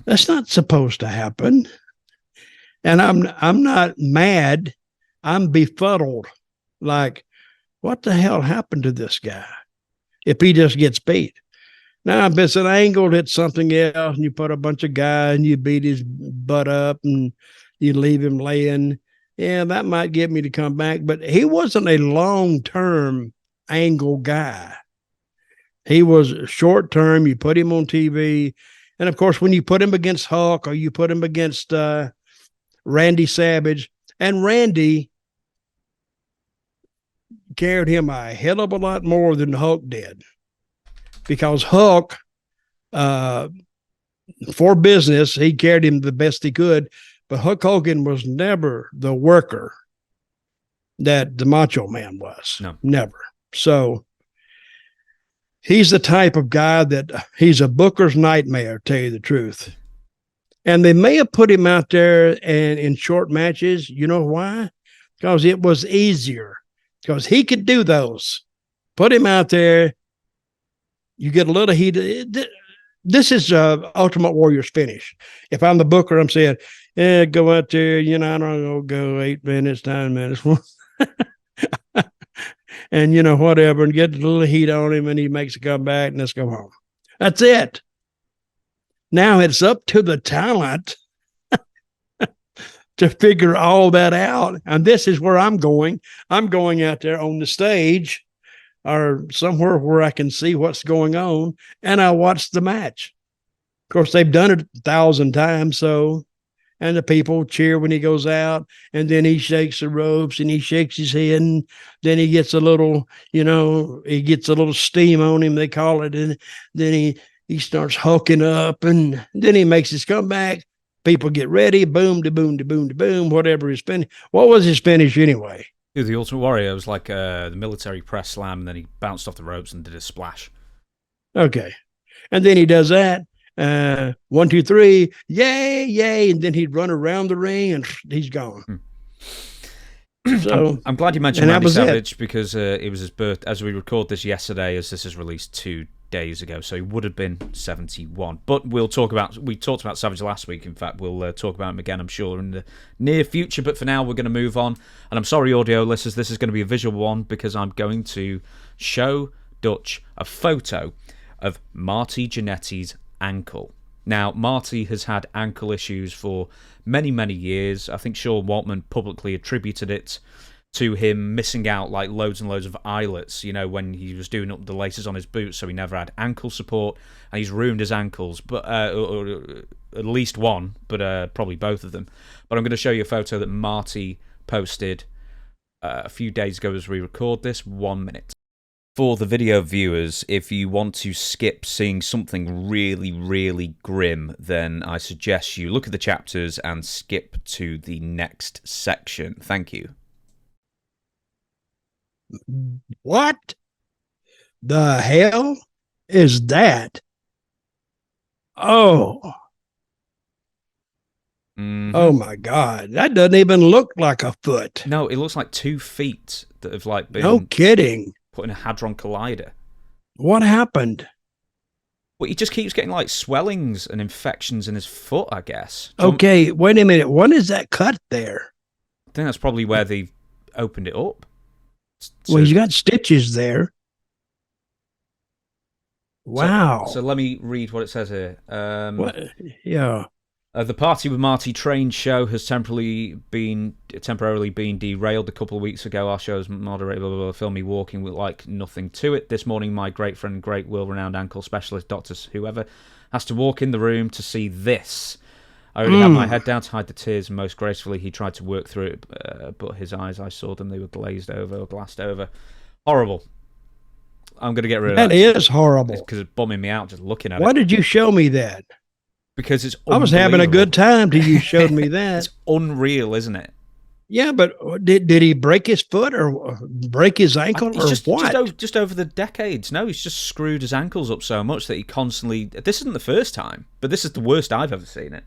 That's not supposed to happen. And I'm not mad. I'm befuddled. Like, what the hell happened to this guy if he just gets beat? Now, if it's an angle, it's something else, and you put a bunch of guys and you beat his butt up and you leave him laying. Yeah, that might get me to come back. But he wasn't a long-term angle guy. He was short-term. You put him on TV. And, of course, when you put him against Hulk or you put him against Randy Savage, and Randy carried him a hell of a lot more than Hulk did, because Hulk, for business, he carried him the best he could, but Hulk Hogan was never the worker that the Macho Man was. No. Never. So he's the type of guy that he's a booker's nightmare, to tell you the truth. And they may have put him out there and in short matches. You know why? because it was easier, because he could do those. Put him out there. You get a little heat. This is Ultimate Warrior's finish. If I'm the booker, I'm saying, go out there, I don't know, go 8 minutes, 9 minutes. And, whatever, and get a little heat on him, and he makes a comeback, and let's go home. That's it. Now it's up to the talent to figure all that out. And this is where I'm going. I'm going out there on the stage or somewhere where I can see what's going on, and I watch the match. Of course, they've done it 1,000 times, and the people cheer when he goes out, and then he shakes the ropes, and he shakes his head, and then he gets a little, he gets a little steam on him, they call it, and then he starts hulking up, and then he makes his comeback. People get ready, boom, da boom, da boom, da boom, whatever his finish. What was his finish anyway? The Ultimate Warrior was like the military press slam, and then he bounced off the ropes and did a splash. Okay. And then he does that. 1, 2, 3, yay, yay. And then he'd run around the ring, and he's gone. So I'm glad you mentioned Randy Savage because it was his birth. As we record this yesterday, as this is released 2 days ago, so he would have been 71. But we talked about Savage last week. In fact, we'll talk about him again, I'm sure, in the near future. But for now, we're going to move on. And I'm sorry, audio listeners, this is going to be a visual one because I'm going to show Dutch a photo of Marty Jannetty's ankle. Now, Marty has had ankle issues for many, many years. I think Sean Waltman publicly attributed it to him missing out like loads and loads of eyelets, when he was doing up the laces on his boots, so he never had ankle support, and he's ruined his ankles, but or at least one, but probably both of them. But I'm going to show you a photo that Marty posted a few days ago as we record this. 1 minute. For the video viewers, if you want to skip seeing something really, really grim, then I suggest you look at the chapters and skip to the next section. Thank you. What the hell is that? Oh. Mm-hmm. Oh my God. That doesn't even look like a foot. No, it looks like 2 feet that have like been no kidding. Put in a Hadron Collider. What happened? Well, he just keeps getting like swellings and infections in his foot, I guess. Okay, wait a minute. When is that cut there? I think that's probably where they've opened it up. So, well, he's got stitches there. Wow. So let me read what it says here. What? Yeah. The Party with Marty train show has temporarily been derailed a couple of weeks ago. Our show's moderated, blah, blah, blah, film me walking with like nothing to it. This morning, my great friend, great world-renowned ankle specialist, doctors, whoever, has to walk in the room to see this. I already had my head down to hide the tears, and most gracefully he tried to work through it, but his eyes, I saw them, they were glazed over or glassed over. Horrible. I'm going to get rid of that. That is horrible. Because it's bumming me out just looking at it. Why did you show me that? Because it's I was having a good time till you showed me that. It's unreal, isn't it? Yeah, but did he break his foot or break his ankle or what? Just over the decades. No, he's just screwed his ankles up so much that he constantly... This isn't the first time, but this is the worst I've ever seen it.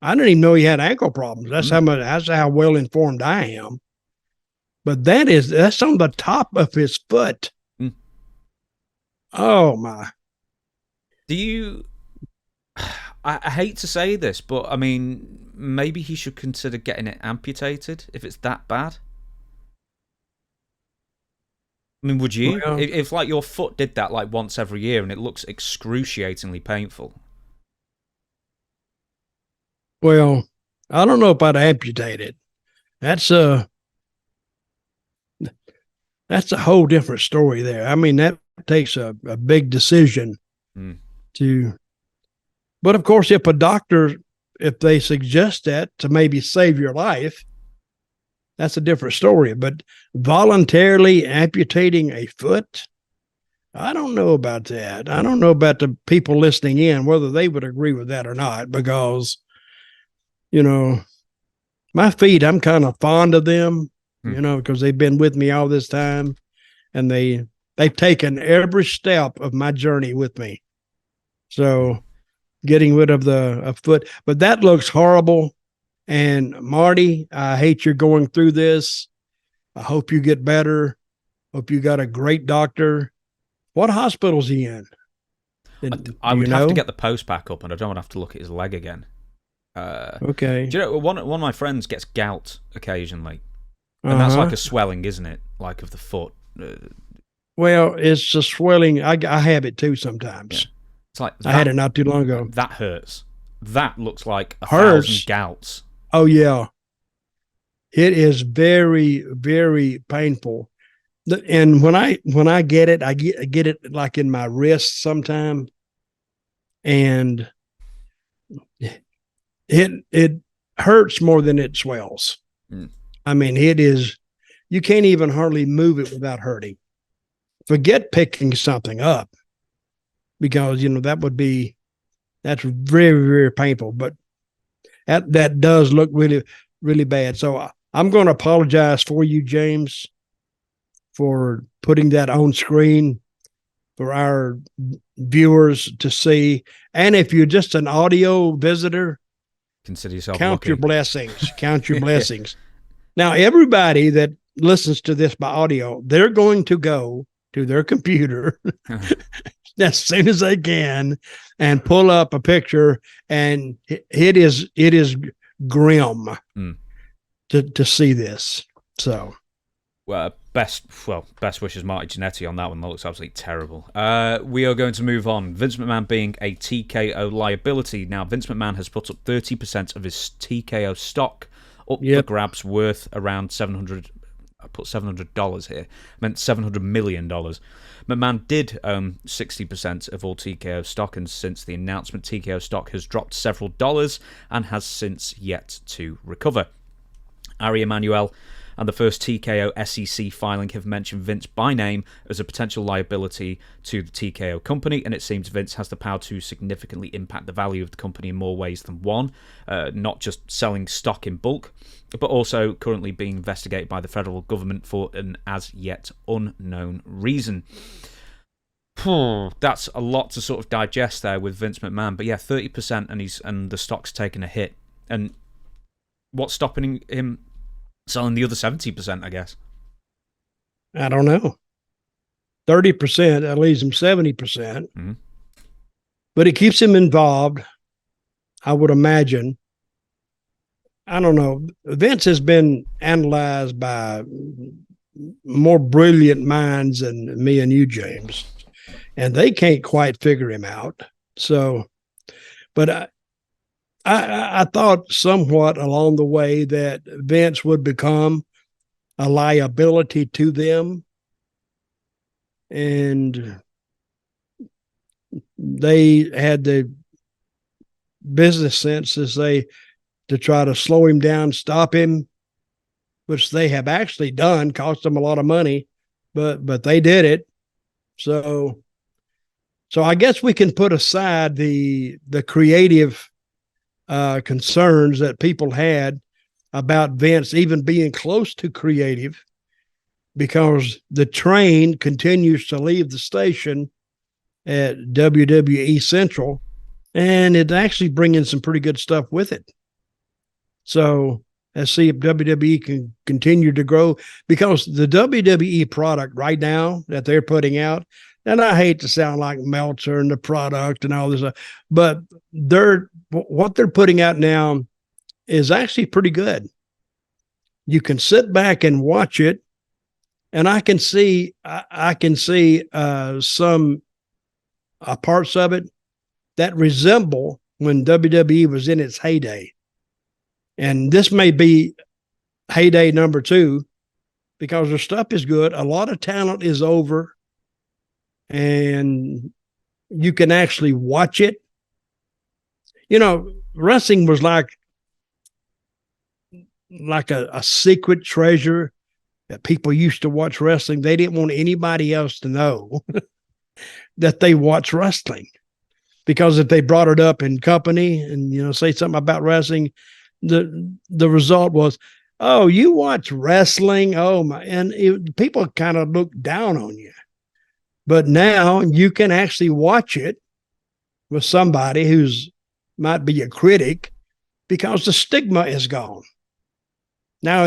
I didn't even know he had ankle problems. That's how well informed I am. But that's on the top of his foot. Mm. Oh my. Do you... I hate to say this, but I mean, maybe he should consider getting it amputated if it's that bad. I mean, would you? Well, if like your foot did that like once every year and it looks excruciatingly painful. Well, I don't know if I'd amputate it. That's a whole different story there. I mean, that takes a big decision to... But of course, if a doctor, if they suggest that to maybe save your life, that's a different story. But voluntarily amputating a foot, I don't know about that. I don't know about the people listening in, whether they would agree with that or not, because, my feet, I'm kind of fond of them, because they've been with me all this time, and they've taken every step of my journey with me. So getting rid of a foot, but that looks horrible. And Marty, I hate you're going through this. I hope you get better. Hope you got a great doctor. What hospital's he in? I would have to get the post back up, and I don't want to have to look at his leg again. Okay. Do you know, one of my friends gets gout occasionally, and that's like a swelling, isn't it? Like of the foot. Well, it's a swelling. I have it too sometimes. Yeah. It's like I had it not too long ago. That hurts. That looks like 1,000 gouts. Oh yeah, it is very, very painful. And when I get it, I get it like in my wrist sometime, and it hurts more than it swells. I mean, it is. You can't even hardly move it without hurting. Forget picking something up, because that's very, very painful. But that does look really, really bad. So I'm going to apologize for you, James, for putting that on screen for our viewers to see. And if you're just an audio visitor, consider yourself count lucky. your blessings. Count your blessings. Now, everybody that listens to this by audio, they're going to go to their computer as soon as they can and pull up a picture, and it is grim to see this. So, best wishes, Marty Jannetty, on that one. That looks absolutely terrible. We are going to move on. Vince McMahon being a TKO liability. Now, Vince McMahon has put up 30% of his TKO stock up for grabs, worth around $700. I put $700 here. I meant $700 million. McMahon did own 60% of all TKO stock, and since the announcement, TKO stock has dropped several dollars and has since yet to recover. Ari Emanuel and the first TKO SEC filing have mentioned Vince by name as a potential liability to the TKO company, and it seems Vince has the power to significantly impact the value of the company in more ways than one, not just selling stock in bulk, but also currently being investigated by the federal government for an as yet unknown reason. That's a lot to sort of digest there with Vince McMahon, but yeah, 30% and the stock's taken a hit. And what's stopping him selling the other 70%, I guess? I don't know. 30%, that leaves him 70%. But it keeps him involved, I would imagine. I don't know. Vince has been analyzed by more brilliant minds than me and you, James, and they can't quite figure him out. So, but I thought somewhat along the way that Vince would become a liability to them, and they had the business sense to try to slow him down, stop him, which they have actually done, cost them a lot of money, but they did it. So I guess we can put aside the creative concerns that people had about Vince even being close to creative, because the train continues to leave the station at WWE Central, and it's actually bringing some pretty good stuff with it. So let's see if WWE can continue to grow, because the WWE product right now that they're putting out, and I hate to sound like Meltzer and the product and all this, but what they're putting out now is actually pretty good. You can sit back and watch it, and I can see some parts of it that resemble when WWE was in its heyday. And this may be heyday number 2, because their stuff is good. A lot of talent is over, and you can actually watch it. You know, wrestling was like a secret treasure that people used to watch wrestling. They didn't want anybody else to know that they watched wrestling, because if they brought it up in company and, say something about wrestling, the result was, oh, you watch wrestling? Oh my. And people kind of look down on you, but now you can actually watch it with somebody who's might be a critic, because the stigma is gone. Now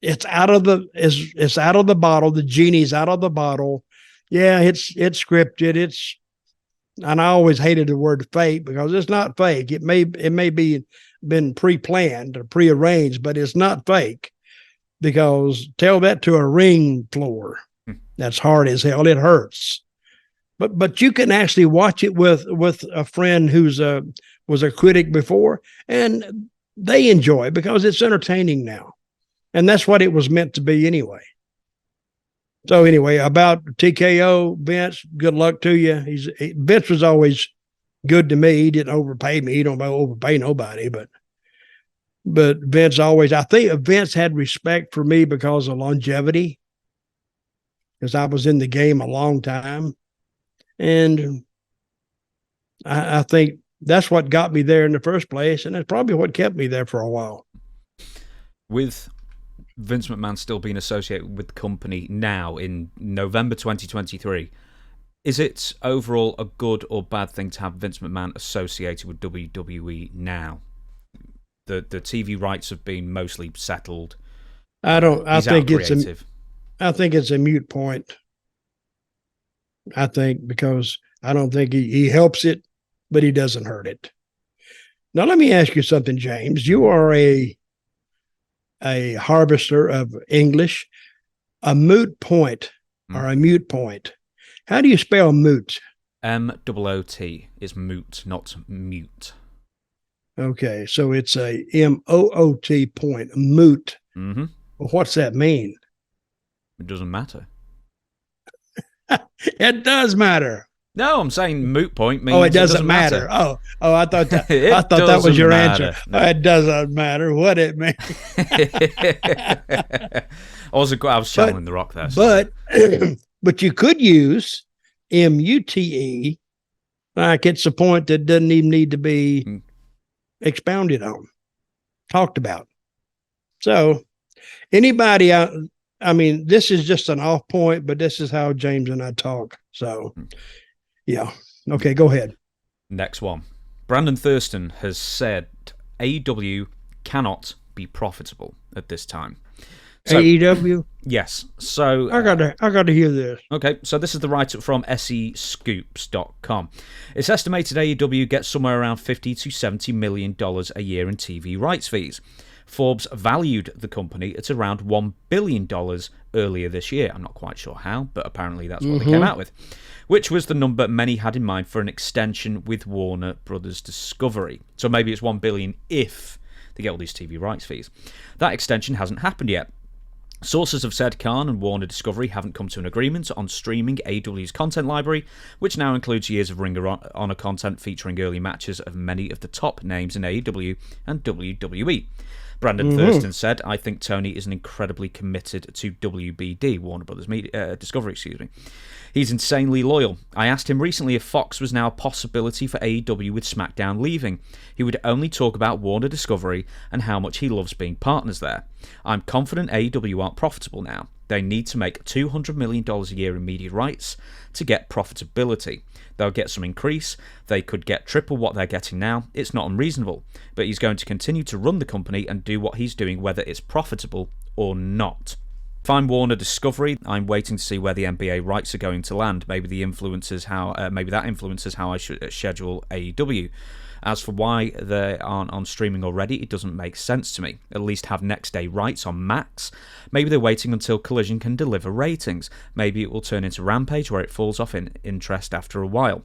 it's out of the bottle. The genie's out of the bottle. Yeah, it's scripted. And I always hated the word fake because it's not fake. It may be been pre-planned or pre-arranged, but it's not fake. Because tell that to a ring floor. That's hard as hell. It hurts. But you can actually watch it with a friend who's was a critic before, and they enjoy it because it's entertaining now. And that's what it was meant to be anyway. So anyway, about TKO, Vince, good luck to you. Vince was always good to me. He didn't overpay me. He don't overpay nobody, but Vince always, I think Vince had respect for me because of longevity, because I was in the game a long time. And I think that's what got me there in the first place. And that's probably what kept me there for a while. With Vince McMahon still being associated with the company now in November 2023, is it overall a good or bad thing to have Vince McMahon associated with WWE now? The TV rights have been mostly settled. I think it's a moot point. I think because I don't think he helps it, but he doesn't hurt it. Now let me ask you something, James. You are a harvester of English. A moot point or a mute point. How do you spell moot? M-O-O-T is moot, not mute. Okay, so it's a M-O-O-T point, moot. Mm-hmm. Well, what's that mean? It doesn't matter. It does matter. No, I'm saying moot point means it doesn't matter. Oh, I thought that. I thought that was your answer. No. It doesn't matter what it means. I was channeling The Rock there. But you could use M-U-T-E, like it's a point that doesn't even need to be expounded on, talked about. So anybody out, I mean, this is just an off point, but this is how James and I talk. So yeah. Okay, go ahead. Next one. Brandon Thurston has said AEW cannot be profitable at this time. So, AEW? Yes. So I got to hear this. Okay, so this is the write-up from SEScoops.com. It's estimated AEW gets somewhere around $50 to $70 million a year in TV rights fees. Forbes valued the company at around $1 billion earlier this year. I'm not quite sure how, but apparently that's what they came out with, which was the number many had in mind for an extension with Warner Brothers Discovery. So maybe it's $1 billion if they get all these TV rights fees. That extension hasn't happened yet. Sources have said Khan and Warner Discovery haven't come to an agreement on streaming AEW's content library, which now includes years of Ring of Honor content featuring early matches of many of the top names in AEW and WWE. Brandon Thurston said, I think Tony is incredibly committed to WBD, Warner Brothers Discovery, He's insanely loyal. I asked him recently if Fox was now a possibility for AEW with SmackDown leaving. He would only talk about Warner Discovery and how much he loves being partners there. I'm confident AEW aren't profitable now. They need to make $200 million a year in media rights to get profitability. They'll get some increase. They could get triple what they're getting now. It's not unreasonable. But he's going to continue to run the company and do what he's doing whether it's profitable or not. If I'm Warner Discovery, I'm waiting to see where the NBA rights are going to land. Maybe that influences how I should schedule AEW. As for why they aren't on streaming already, it doesn't make sense to me. At least have next day rights on Max. Maybe they're waiting until Collision can deliver ratings. Maybe it will turn into Rampage where it falls off in interest after a while.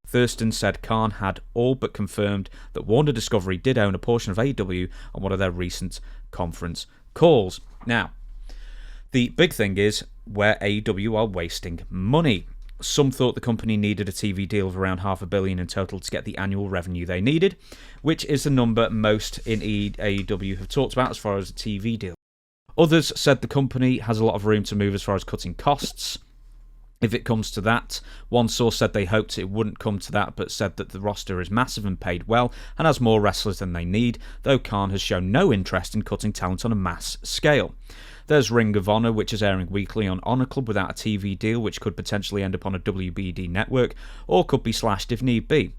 Thurston said Khan had all but confirmed that Warner Discovery did own a portion of AEW on one of their recent conference calls. Now, the big thing is where AEW are wasting money. Some thought the company needed a TV deal of around $500 million in total to get the annual revenue they needed, which is the number most in AEW have talked about as far as a TV deal. Others said the company has a lot of room to move as far as cutting costs. If it comes to that, one source said they hoped it wouldn't come to that, but said that the roster is massive and paid well and has more wrestlers than they need, though Khan has shown no interest in cutting talent on a mass scale. There's Ring of Honor, which is airing weekly on Honor Club without a TV deal, which could potentially end up on a WBD network, or could be slashed if need be.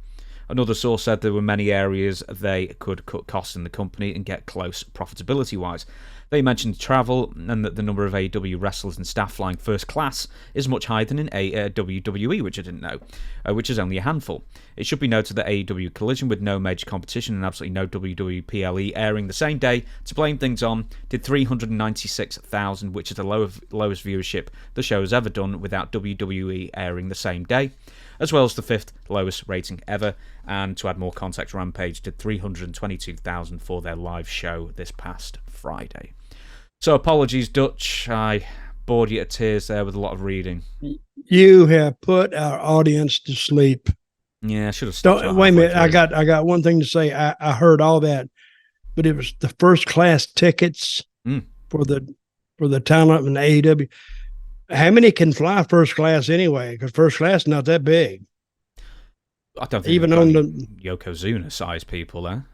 Another source said there were many areas they could cut costs in the company and get close profitability-wise. They mentioned travel and that the number of AEW wrestlers and staff flying first class is much higher than in WWE, which I didn't know, which is only a handful. It should be noted that AEW Collision, with no major competition and absolutely no WWE PLE airing the same day to blame things on, did 396,000, which is the lowest viewership the show has ever done without WWE airing the same day, as well as the 5th lowest rating ever. And to add more context, Rampage did 322,000 for their live show this past Friday. So apologies, Dutch. I bored you to tears there with a lot of reading. You have put our audience to sleep. Yeah, I should have stopped. Wait a minute. I got one thing to say. I heard all that, but it was the first class tickets for the talent in the AEW. How many can fly first class anyway? Because first class is not that big. I don't think even on the Yokozuna size people there.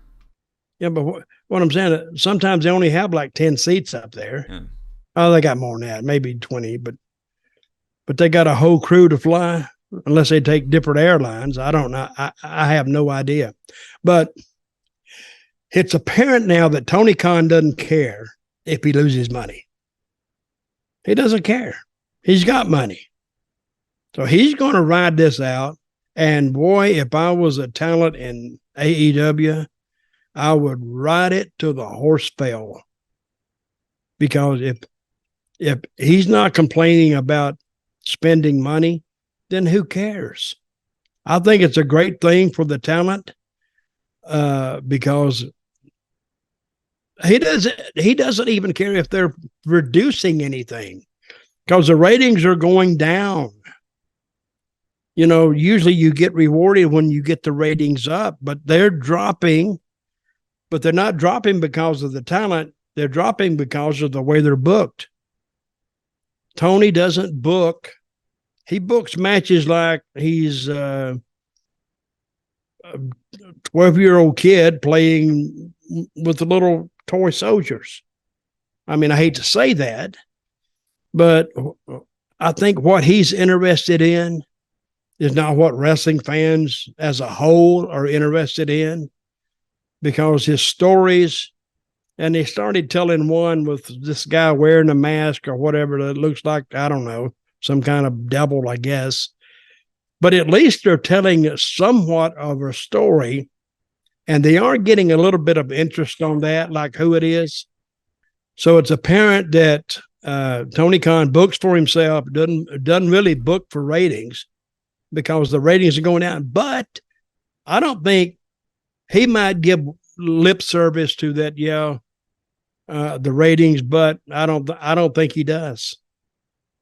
Yeah, but what I'm saying, sometimes they only have like 10 seats up there. Yeah. Oh, they got more than that, maybe 20, but they got a whole crew to fly, unless they take different airlines. I don't know. I have no idea. But it's apparent now that Tony Khan doesn't care if he loses money. He doesn't care. He's got money. So he's going to ride this out. And boy, if I was a talent in AEW, I would ride it till the horse fell. Because if he's not complaining about spending money, then who cares? I think it's a great thing for the talent because he doesn't even care if they're reducing anything, because the ratings are going down. You know, usually you get rewarded when you get the ratings up, but they're dropping. But they're not dropping because of the talent. They're dropping because of the way they're booked. Tony doesn't book. He books matches like he's a 12-year-old kid playing with the little toy soldiers. I mean, I hate to say that, but I think what he's interested in is not what wrestling fans as a whole are interested in. Because his stories, and they started telling one with this guy wearing a mask or whatever that looks like, I don't know, some kind of devil, I guess. But at least they're telling somewhat of a story, and they are getting a little bit of interest on that, like who it is. So it's apparent that Tony Khan books for himself, doesn't really book for ratings because the ratings are going down. But I don't think he might give lip service to that, the ratings, but I don't think he does,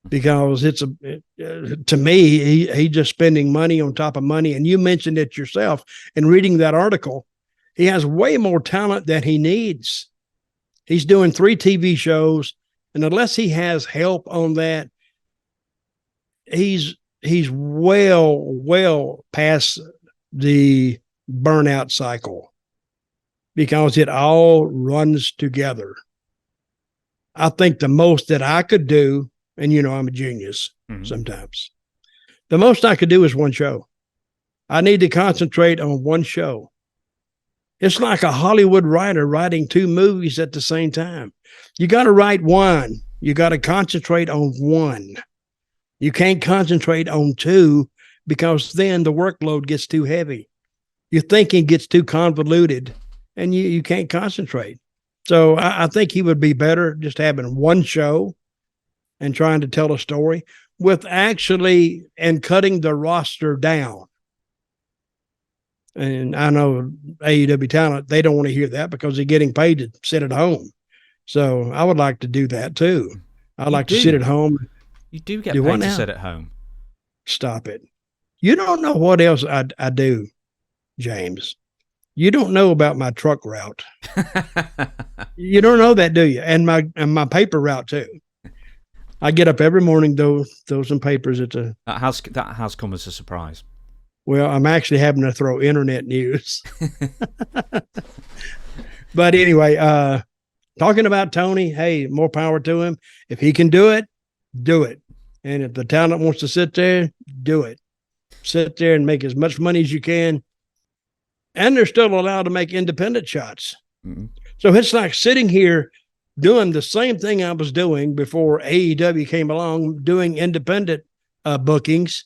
because to me, he just spending money on top of money. And you mentioned it yourself in reading that article. He has way more talent than he needs. He's doing 3 TV shows, and unless he has help on that, he's well past the burnout cycle, because it all runs together. I think the most that I could do, and I'm a genius sometimes, the most I could do is one show. I need to concentrate on one show. It's like a Hollywood writer writing 2 movies at the same time. You got to write one. You got to concentrate on one. You can't concentrate on 2, because then the workload gets too heavy. Your thinking gets too convoluted, and you can't concentrate. So I think he would be better just having one show and trying to tell a story and cutting the roster down. And I know AEW talent, they don't want to hear that because they're getting paid to sit at home. So I would like to do that too. I like to sit at home. You do get paid to sit at home. Stop it. You don't know what else I do, James. You don't know about my truck route. You don't know that, do you? And my paper route too. I get up every morning, throw some papers at the. That has come as a surprise. Well, I'm actually having to throw internet news. But anyway, talking about Tony, hey, more power to him. If he can do it, do it. And if the talent wants to sit there, do it. Sit there and make as much money as you can. and they're still allowed to make independent shots. Mm-hmm. So it's like sitting here doing the same thing I was doing before AEW came along, doing independent bookings,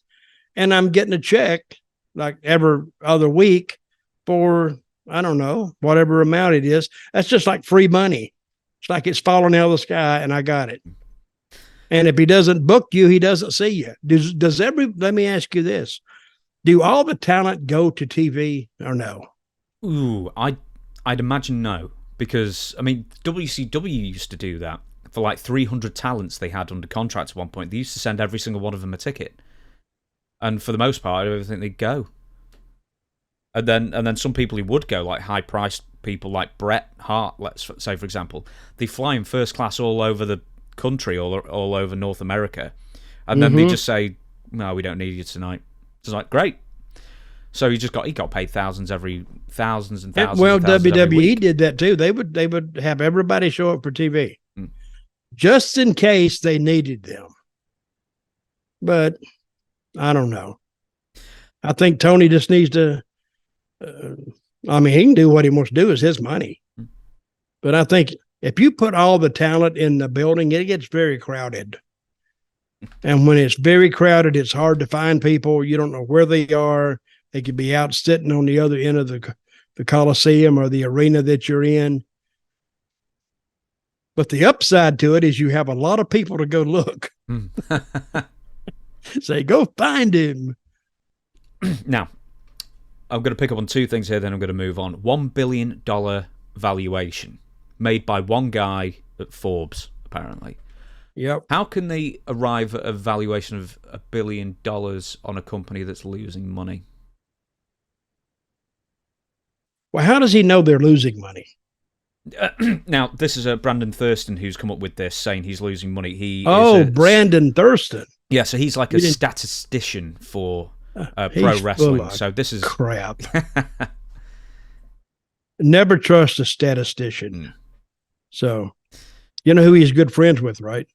and I'm getting a check like every other week for, I don't know, whatever amount it is. That's just like free money. It's like it's falling out of the sky and I got it. And if he doesn't book you, he doesn't see you. Let me ask you this. Do all the talent go to TV or no? Ooh, I'd imagine no. Because, I mean, WCW used to do that. For like 300 talents they had under contract at one point. They used to send every single one of them a ticket. And for the most part, I don't think they'd go. And then some people who would go, like high-priced people like Bret Hart, let's say, for example, they fly in first class all over the country, all over North America. And then they just say, no, we don't need you tonight. It's like, great. So he got paid thousands and thousands. Well, WWE every week. did that too. They would have everybody show up for TV, just in case they needed them. But I don't know. I think Tony just needs to. I mean, he can do what he wants to do. It's his money. But I think if you put all the talent in the building, it gets very crowded. And when it's very crowded, it's hard to find people. You don't know where they are. They could be out sitting on the other end of the Coliseum or the arena that you're in. But the upside to it is you have a lot of people to go look. Say, go find him. Now, I'm going to pick up on two things here, then I'm going to move on. $1 billion valuation made by one guy at Forbes, apparently. Yep. How can they arrive at a valuation of $1 billion on a company that's losing money? Well, how does he know they're losing money? Now, this is Brandon Thurston who's come up with this, saying he's losing money. Brandon Thurston. Yeah, so he's like a statistician for pro wrestling. So this is crap. Never trust a statistician. So, you know who he's good friends with, right?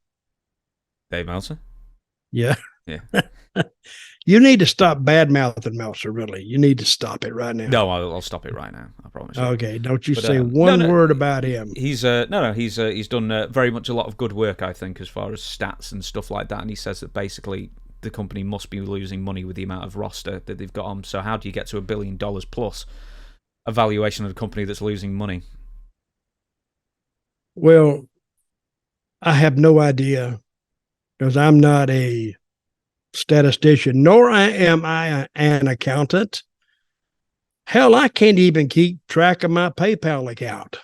Dave Meltzer? Yeah. Yeah. You need to stop bad-mouthing Meltzer, really. You need to stop it right now. No, I'll stop it right now. I promise. Okay, don't you say one word about him. He's he's done very much a lot of good work, I think, as far as stats and stuff like that. And he says that basically the company must be losing money with the amount of roster that they've got on. So how do you get to $1 billion plus a valuation of a company that's losing money? Well, I have no idea because I'm not a statistician, nor am I an accountant. Hell, I can't even keep track of my PayPal account,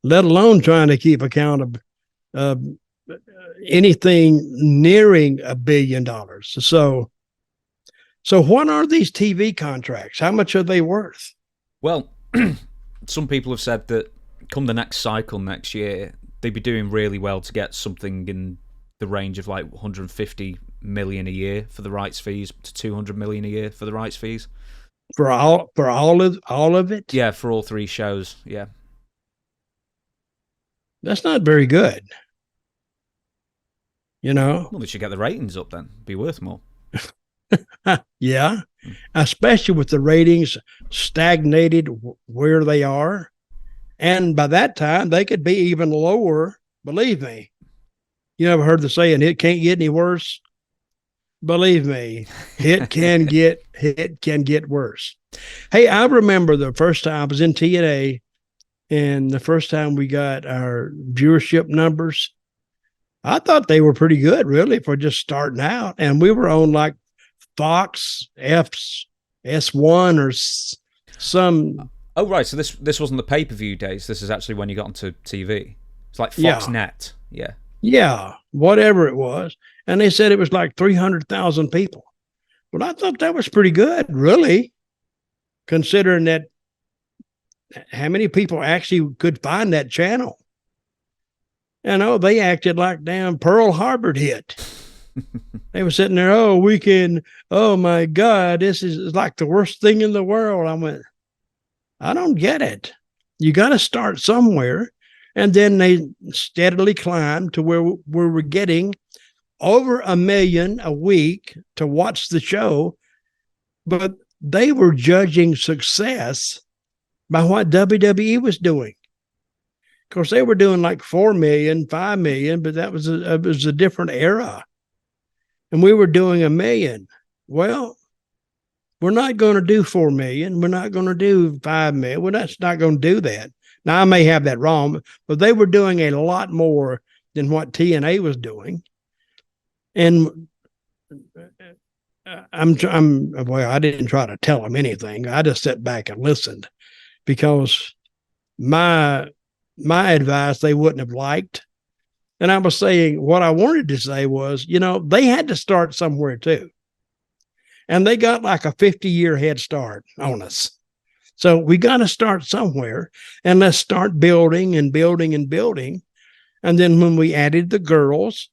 let alone trying to keep account of anything nearing $1 billion. So what are these TV contracts? How much are they worth? Well, some people have said that come the next cycle next year, they'd be doing really well to get something in the range of like 150 million a year for the rights fees to 200 million a year for the rights fees. For all of it? Yeah, for all three shows. Yeah. That's not very good. You know? Well, they should get the ratings up then. Be worth more. Yeah. Especially with the ratings stagnated where they are. And by that time, they could be even lower. Believe me. You ever heard the saying, it can't get any worse? Believe me, it can get worse. Hey, I remember the first time I was in TNA, and the first time we got our viewership numbers, I thought they were pretty good, really, for just starting out. And we were on like Fox, S1 or some. Oh, right. So this wasn't the pay-per-view days. This is actually when you got onto TV. It's like Fox Net. Yeah. Yeah, whatever it was. And they said it was like 300,000 people. Well, I thought that was pretty good, really, considering that how many people actually could find that channel. You know, they acted like damn Pearl Harbor hit. They were sitting there, oh my God, this is like the worst thing in the world. I went, I don't get it. You got to start somewhere. And then they steadily climbed to where we're getting over 1 million a week to watch the show. But they were judging success by what WWE was doing. Of course, they were doing like 4 million, 5 million, but it was a different era. And we were doing $1 million. Well, we're not going to do 4 million. We're not going to do 5 million. We're not going to do that. Now, I may have that wrong, but they were doing a lot more than what TNA was doing. And I didn't try to tell them anything. I just sat back and listened, because my advice they wouldn't have liked. And I was saying, what I wanted to say was, they had to start somewhere too. And they got like a 50-year head start on us. So we got to start somewhere, and let's start building and building and building. And then when we added the girls,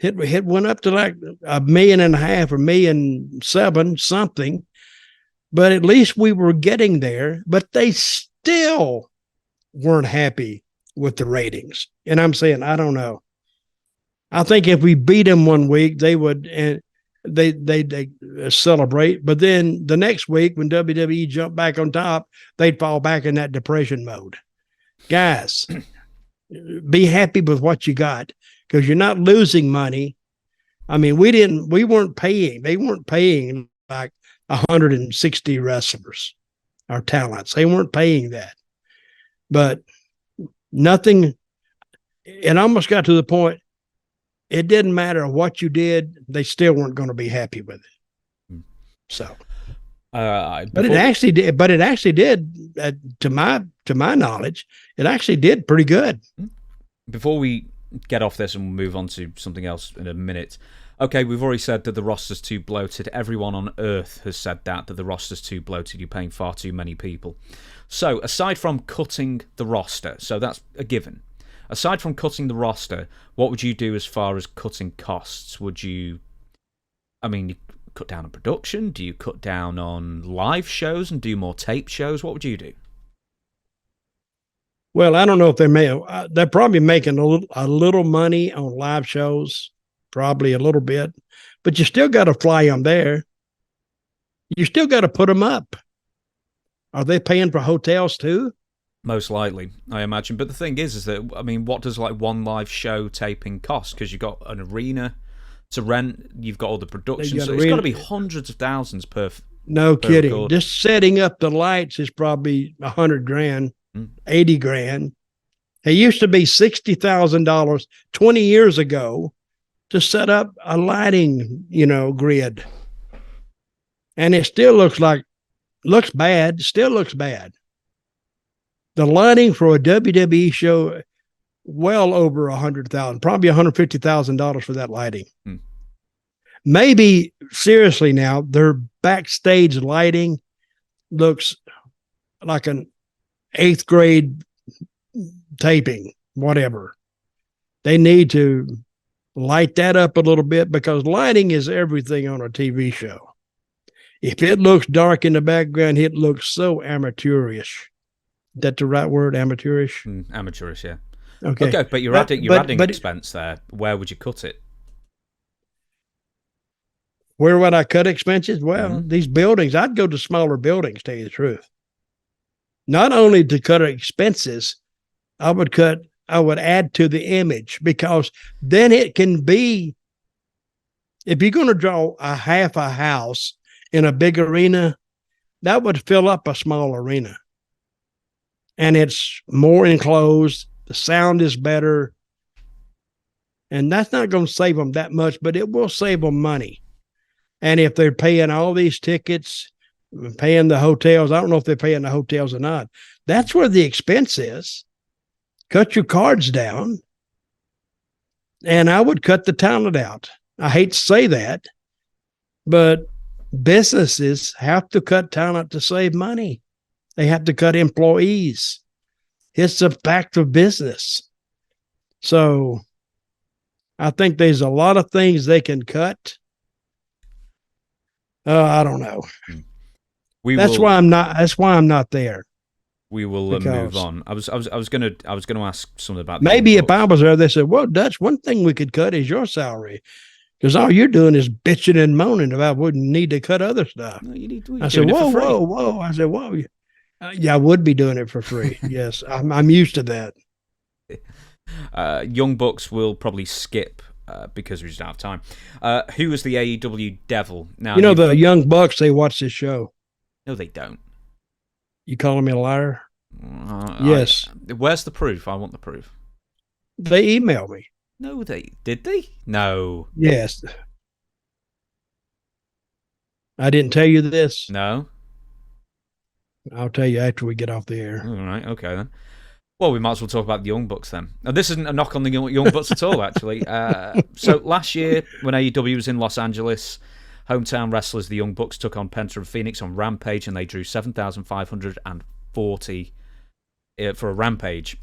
it went up to like $1.5 million or $1.7 million, something. But at least we were getting there, but they still weren't happy with the ratings. And I'm saying, I don't know. I think if we beat them one week, they would, and they celebrate. But then the next week, when WWE jumped back on top, they'd fall back in that depression mode. Guys, be happy with what you got, because you're not losing money. I mean, they weren't paying like 160 wrestlers, our talents. They weren't paying that. But nothing, it almost got to the point, it didn't matter what you did, they still weren't going to be happy with it. So, but it actually did, to my knowledge, it actually did pretty good. Before we get off this and move on to something else in a minute, okay, we've already said that the roster's too bloated. Everyone on Earth has said that the roster's too bloated. You're paying far too many people. So, aside from cutting the roster, so that's a given. Aside from cutting the roster, what would you do as far as cutting costs? Would you cut down on production? Do you cut down on live shows and do more tape shows? What would you do? Well, I don't know if they're probably making a little money on live shows, probably a little bit, but you still got to fly them there. You still got to put them up. Are they paying for hotels too? Most likely, I imagine. But the thing is that, what does like one live show taping cost? Because you've got an arena to rent, you've got all the production, so it's got to be hundreds of thousands per. No per kidding. record. Just setting up the lights is probably $100,000, $80,000. It used to be $60,000 20 years ago to set up a lighting, grid, and it still looks bad. Still looks bad. The lighting for a WWE show, well over $100,000, probably $150,000 for that lighting. Maybe seriously now, their backstage lighting looks like an 8th grade taping, whatever. They need to light that up a little bit, because lighting is everything on a TV show. If it looks dark in the background, it looks so amateurish. Is that the right word, amateurish? Amateurish, yeah. Okay, but you're adding expense there. Where would you cut it? Where would I cut expenses? Well, these buildings, I'd go to smaller buildings, tell you the truth. Not only to cut expenses, I would add to the image, because then it can be, if you're going to draw a half a house in a big arena, that would fill up a small arena. And it's more enclosed. The sound is better. And that's not going to save them that much, but it will save them money. And if they're paying all these tickets, paying the hotels, I don't know if they're paying the hotels or not. That's where the expense is. Cut your cards down. And I would cut the talent out. I hate to say that, but businesses have to cut talent to save money. They have to cut employees. It's a fact of business. So I think there's a lot of things they can cut. I don't know. That's why I'm not there. We will move on. I was going to ask something about maybe if I was there, they said, "Well, Dutch, one thing we could cut is your salary, because all you're doing is bitching and moaning about wouldn't need to cut other stuff." No, I said, "Whoa." I said, "Whoa." Yeah, I would be doing it for free. Yes, I'm used to that. Young Bucks will probably skip because we just don't have time. Who was the AEW Devil? Now the Young Bucks, they watch this show. No, they don't. You calling me a liar? Yes. Where's the proof? I want the proof. They emailed me. No, did they? No. Yes. I didn't tell you this. No. I'll tell you after we get off the air. All right. Okay then. Well, we might as well talk about the Young Bucks then. Now, this isn't a knock on the Young Bucks at all, actually. So last year, when AEW was in Los Angeles, hometown wrestlers, the Young Bucks, took on Penta and Phoenix on Rampage, and they drew 7,540 for a Rampage,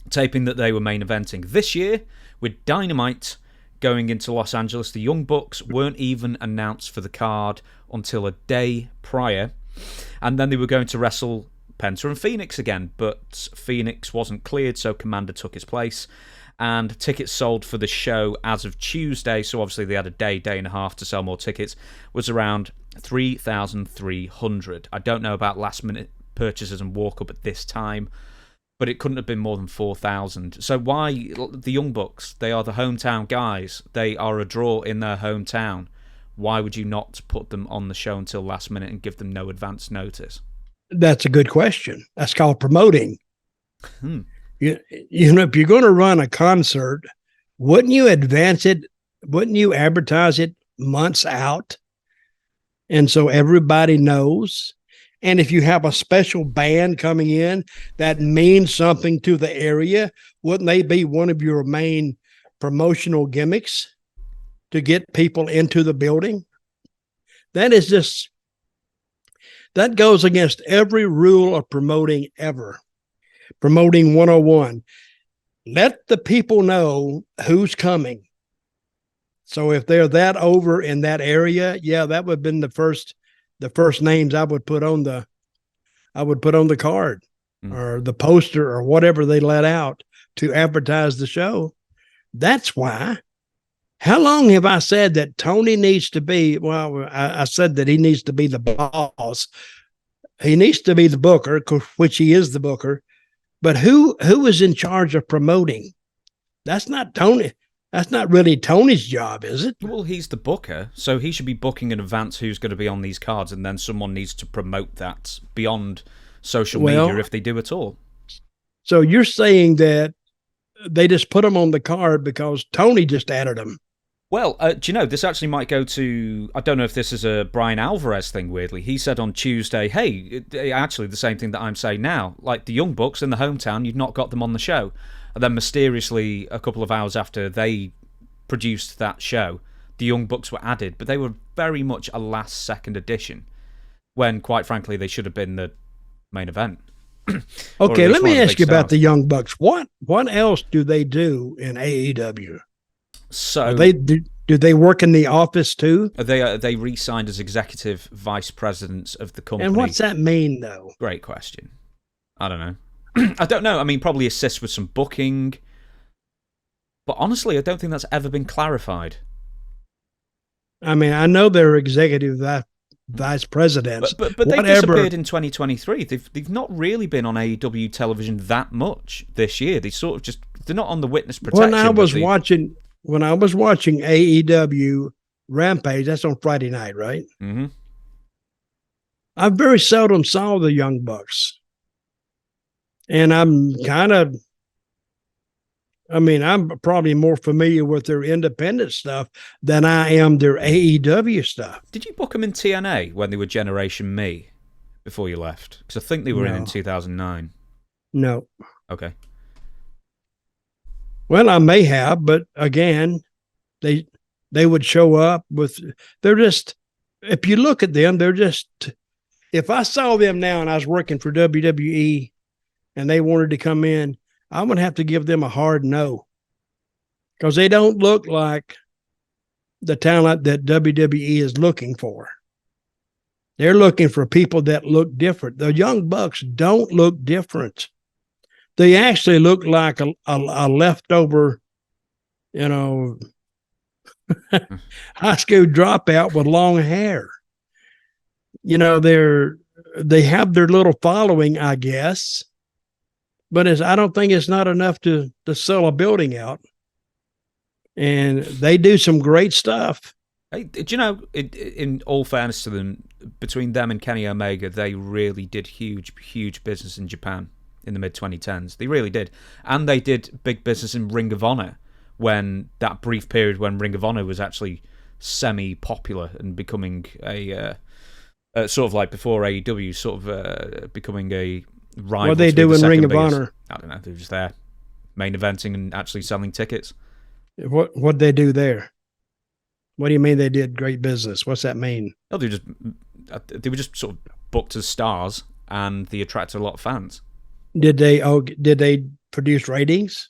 taping that they were main eventing. This year, with Dynamite going into Los Angeles, the Young Bucks weren't even announced for the card until a day prior, and then they were going to wrestle Penta and Phoenix again, but Phoenix wasn't cleared, so Commander took his place, and tickets sold for the show as of Tuesday, so obviously they had a day and a half to sell more tickets, was around 3,300. I don't know about last-minute purchases and walk-up at this time, but it couldn't have been more than 4,000. So why the Young Bucks? They are the hometown guys. They are a draw in their hometown. Why would you not put them on the show until last minute and give them no advance notice? That's a good question. That's called promoting. You know, if you're going to run a concert, wouldn't you advance it? Wouldn't you advertise it months out? And so everybody knows. And if you have a special band coming in that means something to the area, wouldn't they be one of your main promotional gimmicks to get people into the building? That goes against every rule of promoting ever. Promoting 101. Let the people know who's coming. So if they're that over in that area, yeah, that would have been the first names I would put on the card or the poster or whatever they let out to advertise the show. That's why. How long have I said that Tony needs to be, I said that he needs to be the boss. He needs to be the booker, which he is the booker. But who is in charge of promoting? That's not Tony. That's not really Tony's job, is it? Well, he's the booker, so he should be booking in advance who's going to be on these cards, and then someone needs to promote that beyond social media if they do at all. So you're saying that they just put them on the card because Tony just added them? Well, do you know, this actually might go to, I don't know if this is a Brian Alvarez thing, weirdly. He said on Tuesday, hey, actually the same thing that I'm saying now, like the Young Bucks in the hometown, you've not got them on the show. And then mysteriously, a couple of hours after they produced that show, the Young Bucks were added, but they were very much a last-second addition, when, quite frankly, they should have been the main event. Okay, let me ask you about the Young Bucks. What else do they do in AEW? So do they work in the office too? They re-signed as executive vice presidents of the company. And what's that mean, though? Great question. I don't know. I don't know. I mean, probably assist with some booking. But honestly, I don't think that's ever been clarified. I mean, I know they're executive vice presidents. But they disappeared in 2023. They've not really been on AEW television that much this year. They're not on the witness protection. When I was watching AEW Rampage, that's on Friday night, right? Mm-hmm. I very seldom saw the Young Bucks. And I'm probably more familiar with their independent stuff than I am their AEW stuff. Did you book them in TNA when they were Generation Me before you left? Because I think they were in 2009. No. Okay. Well, I may have, but again, they would show up if you look at them, if I saw them now and I was working for WWE and they wanted to come in, I would have to give them a hard no, because they don't look like the talent that WWE is looking for. They're looking for people that look different. The Young Bucks don't look different. They actually look like a leftover, high school dropout with long hair. They're they have their little following, I guess, but I don't think it's not enough to sell a building out. And they do some great stuff. Hey, do you know, in all fairness to them, between them and Kenny Omega, they really did huge business in Japan in the mid-2010s. They really did. And they did big business in Ring of Honor when that brief period when Ring of Honor was actually semi-popular and becoming a sort of like before AEW, sort of becoming a rival. What they do in Ring of Honor? I don't know. They're just there, main eventing and actually selling tickets. What they do there? What do you mean they did great business? What's that mean? No, they were just sort of booked as stars, and they attracted a lot of fans. Did they produce ratings?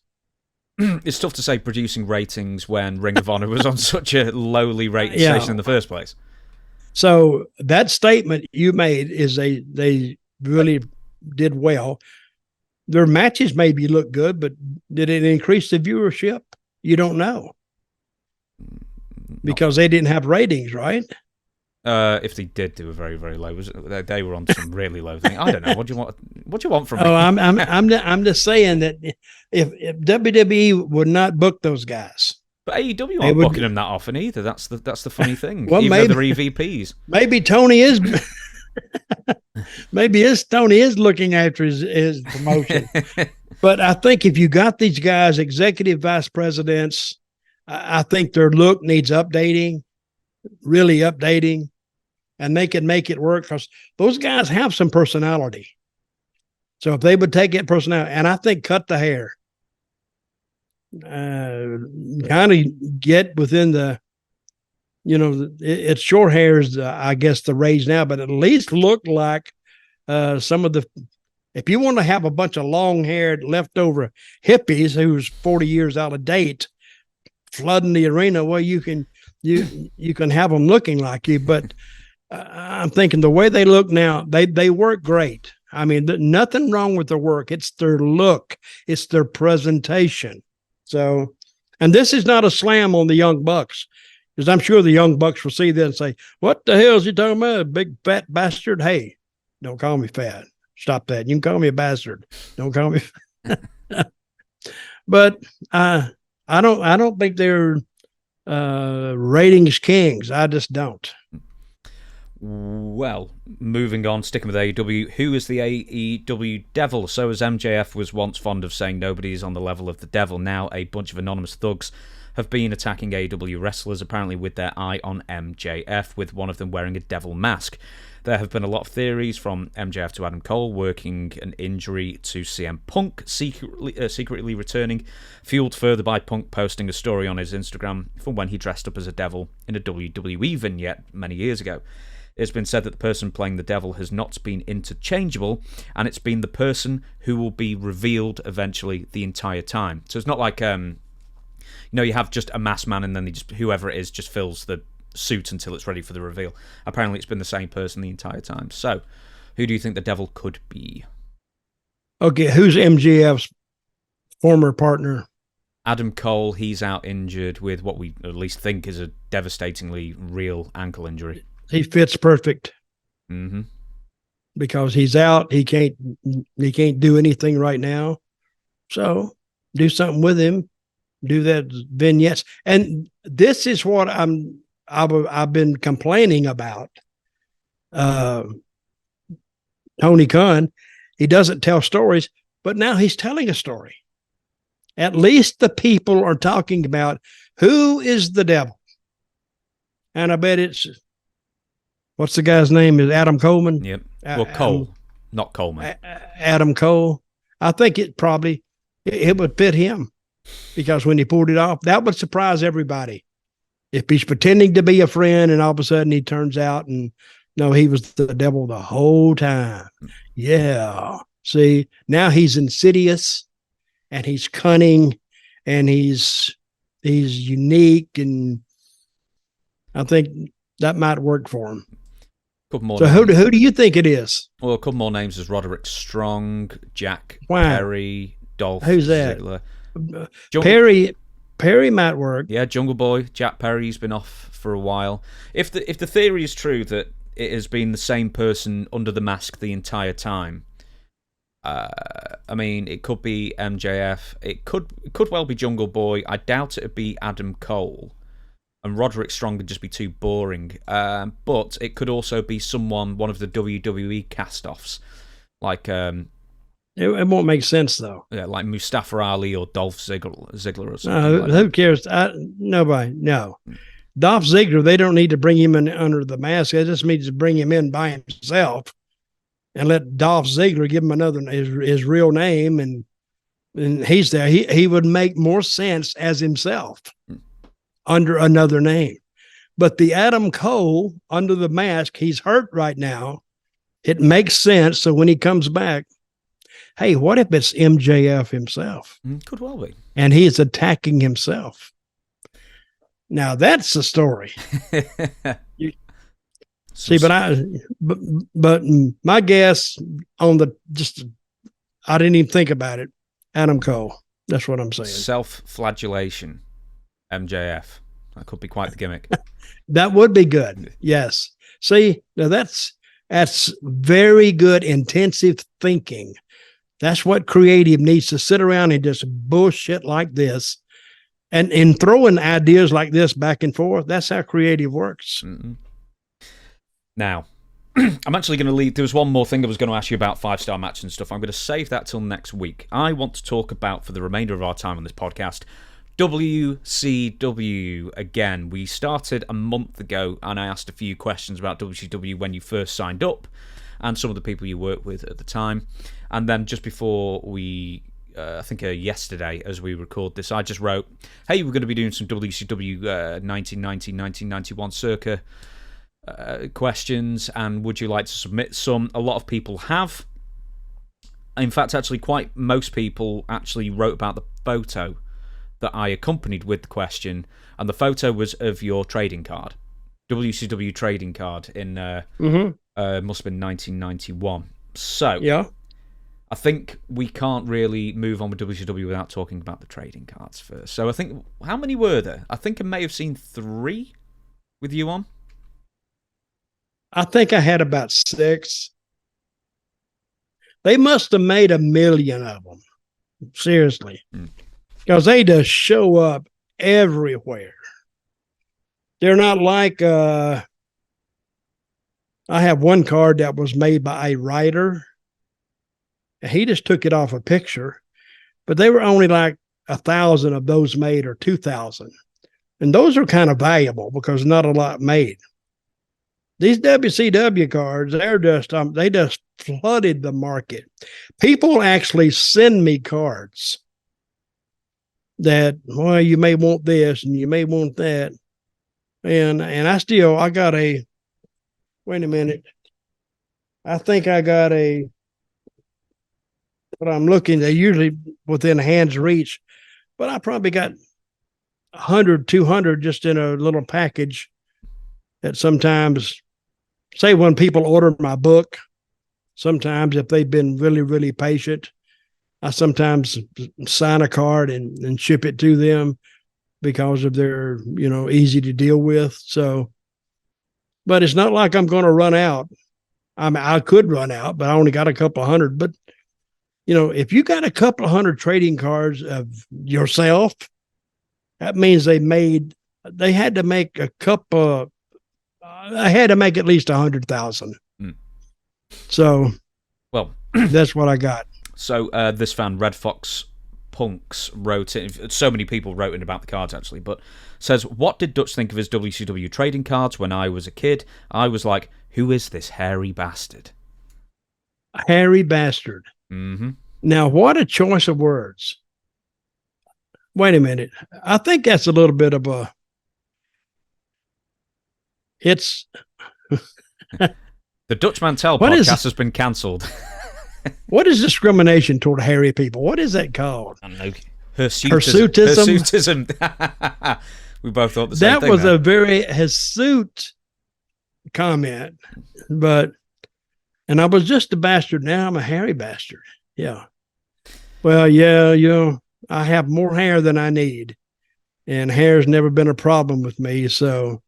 It's tough to say producing ratings when Ring of Honor was on such a lowly rated station in the first place. So that statement you made is they really did well. Their matches maybe look good, but did it increase the viewership? You don't know. Because they didn't have ratings, right? If they did, they were very, very low. They were on some really low thing. I don't know. What do you want? What do you want from me? Oh, I'm just saying that if WWE would not book those guys, but AEW aren't booking them that often either. That's the funny thing. Well, even maybe though they're EVPs. Maybe Tony is. Tony is looking after his promotion. But I think if you got these guys, executive vice presidents, I think their look needs updating, really updating, and they can make it work because those guys have some personality. So if they would take that personality, and I think cut the hair, kind of get within the, it's short hair is, I guess, the rage now, but at least look like some of the, if you want to have a bunch of long-haired leftover hippies who's 40 years out of date flooding the arena, well, you can have them looking like you. But I'm thinking the way they look now, they work great. I mean, nothing wrong with their work. It's their look. It's their presentation. So, and this is not a slam on the Young Bucks, because I'm sure the Young Bucks will see this and say, what the hell is he talking about? Big fat bastard. Hey, don't call me fat. Stop that. You can call me a bastard. Don't call me. But I don't think they're ratings kings. I just don't. Well, moving on, sticking with AEW, who is the AEW Devil? So as MJF was once fond of saying nobody is on the level of the Devil, now a bunch of anonymous thugs have been attacking AEW wrestlers, apparently with their eye on MJF, with one of them wearing a devil mask. There have been a lot of theories, from MJF to Adam Cole, working an injury to CM Punk, secretly returning, fueled further by Punk posting a story on his Instagram from when he dressed up as a devil in a WWE vignette many years ago. It's been said that the person playing the devil has not been interchangeable, and it's been the person who will be revealed eventually the entire time. So it's not like, you have just a masked man and then whoever it is just fills the suit until it's ready for the reveal. Apparently it's been the same person the entire time. So who do you think the devil could be? Okay, who's MJF's former partner? Adam Cole. He's out injured with what we at least think is a devastatingly real ankle injury. He fits perfect. Mm-hmm. Because he's out. He can't do anything right now. So do something with him. Do that vignettes. And this is what I've been complaining about. Tony Khan, he doesn't tell stories, but now he's telling a story. At least the people are talking about who is the devil. And I bet it's, what's the guy's name? Is Adam Coleman? Yep. Well, Cole, not Coleman. Adam Cole. I think it would fit him, because when he pulled it off, that would surprise everybody. If he's pretending to be a friend and all of a sudden he turns out and no, he was the devil the whole time. Yeah. See, now he's insidious and he's cunning and he's unique, and I think that might work for him. Couple more. So who do you think it is? Well, a couple more names is Roderick Strong, Jack Perry, Dolph Who's that? Ziggler. Perry might work. Yeah, Jungle Boy, Jack Perry's been off for a while. If the theory is true that it has been the same person under the mask the entire time. I mean, it could be MJF. It could well be Jungle Boy. I doubt it would be Adam Cole. And Roderick Strong would just be too boring. But it could also be one of the WWE cast-offs. Like... it won't make sense, though. Yeah, like Mustafa Ali or Dolph Ziggler or something. Like who that. cares? Nobody. No. Dolph Ziggler, they don't need to bring him in under the mask. They just need to bring him in by himself and let Dolph Ziggler give him his real name, and he's there. He would make more sense as himself under another name. But the Adam Cole under the mask, he's hurt right now. It makes sense. So when he comes back, hey, what if it's MJF himself? Could well be. And he's attacking himself. Now that's the story. But my guess on I didn't even think about it. Adam Cole. That's what I'm saying. Self-flagellation. MJF. That could be quite the gimmick. That would be good. Yes. See, now that's very good intensive thinking. That's what creative needs, to sit around and just bullshit like this. And in throwing ideas like this back and forth, that's how creative works. Mm-hmm. Now, I'm actually going to leave. There was one more thing I was going to ask you about 5-star match and stuff. I'm going to save that till next week. I want to talk about, for the remainder of our time on this podcast, WCW again. We started a month ago, and I asked a few questions about WCW when you first signed up and some of the people you worked with at the time. And then just before we... I think yesterday, as we record this, I just wrote, hey, we're going to be doing some WCW 1990, 1991 circa questions, and would you like to submit some? A lot of people have. In fact, actually, most people actually wrote about the photo that I accompanied with the question, and the photo was of your trading card, WCW trading card in, must have been 1991. So, yeah. I think we can't really move on with WCW without talking about the trading cards first. So I think, how many were there? I think I may have seen 3 with you on. I think I had about 6. They must have made 1 million of them. Seriously. Because they just show up everywhere. They're not like, I have one card that was made by a writer. He just took it off a picture, but they were only like 1,000 of those made, or 2,000. And those are kind of valuable because not a lot made. These WCW cards, they just flooded the market. People actually send me cards that, well, you may want this and you may want that. And I got wait a minute. I think I got but I'm looking, they're usually within hand's reach, but I probably got 100, 200 just in a little package that sometimes, say when people order my book, sometimes if they've been really, really patient, I sometimes sign a card and ship it to them because of their, easy to deal with. So, but it's not like I'm going to run out. I mean, I could run out, but I only got a couple of hundred, but if you got a couple of hundred trading cards of yourself, that means they had to make I had to make at least 100,000. So, well, that's what I got. So this fan, Red Fox Punks, wrote in. So many people wrote in about the cards, actually, but says, what did Dutch think of his WCW trading cards when I was a kid? I was like, who is this hairy bastard? Hairy bastard. Mm-hmm. Now, what a choice of words. Wait a minute. I think that's a little bit of it's... The Dutch Mantell podcast has been cancelled. What is discrimination toward hairy people? What is that called? I don't know. Hirsutism. We both thought the same thing. That was a very hirsute comment, and I was just a bastard. Now I'm a hairy bastard. Yeah. Well, yeah, I have more hair than I need, and hair's never been a problem with me. So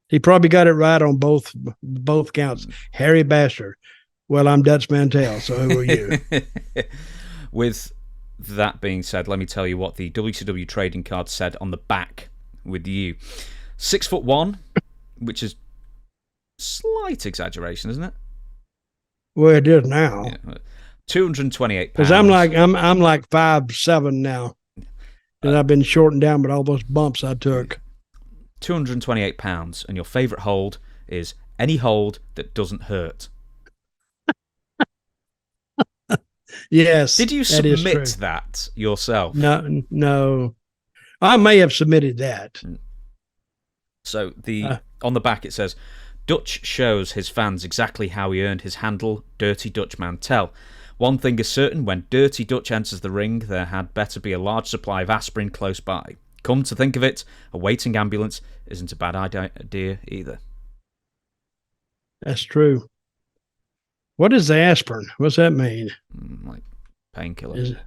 He probably got it right on both counts. Harry Bastard. Well, I'm Dutch Mantell, so who are you? With that being said, let me tell you what the WCW trading card said on the back with you. 6'1", which is slight exaggeration, isn't it? Well, it is now. Yeah. 228 because I'm like 5'7" now, and I've been shortened down with all those bumps I took. 228 pounds, and your favorite hold is any hold that doesn't hurt. Yes. Did you submit that yourself? No. I may have submitted that. So on the back it says, Dutch shows his fans exactly how he earned his handle, Dirty Dutch Mantell. One thing is certain, when Dirty Dutch enters the ring, there had better be a large supply of aspirin close by. Come to think of it, a waiting ambulance isn't a bad idea either. That's true. What is the aspirin? What's that mean? Like painkillers.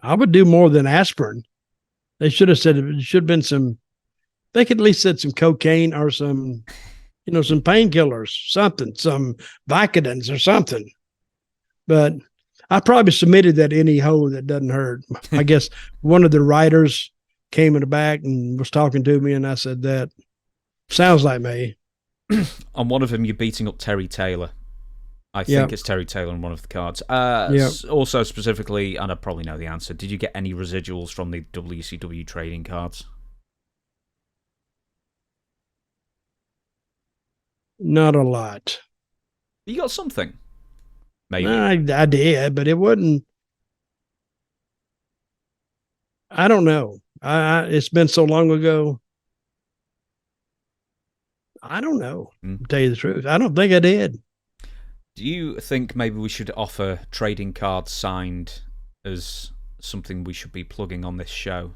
I would do more than aspirin. They should have said it should have been some. They could at least said some cocaine or some painkillers, something, some Vicodins or something. But I probably submitted that any hoe that doesn't hurt. I guess one of the writers came in the back and was talking to me, and I said that sounds like me. On one of them, you're beating up Terry Taylor. I think it's Terry Taylor on one of the cards. Also, specifically, and I probably know the answer, did you get any residuals from the WCW trading cards? Not a lot. You got something? Maybe. I did, but it wasn't. I don't know. It's been so long ago. I don't know, to tell you the truth. I don't think I did. Do you think maybe we should offer trading cards signed as something we should be plugging on this show?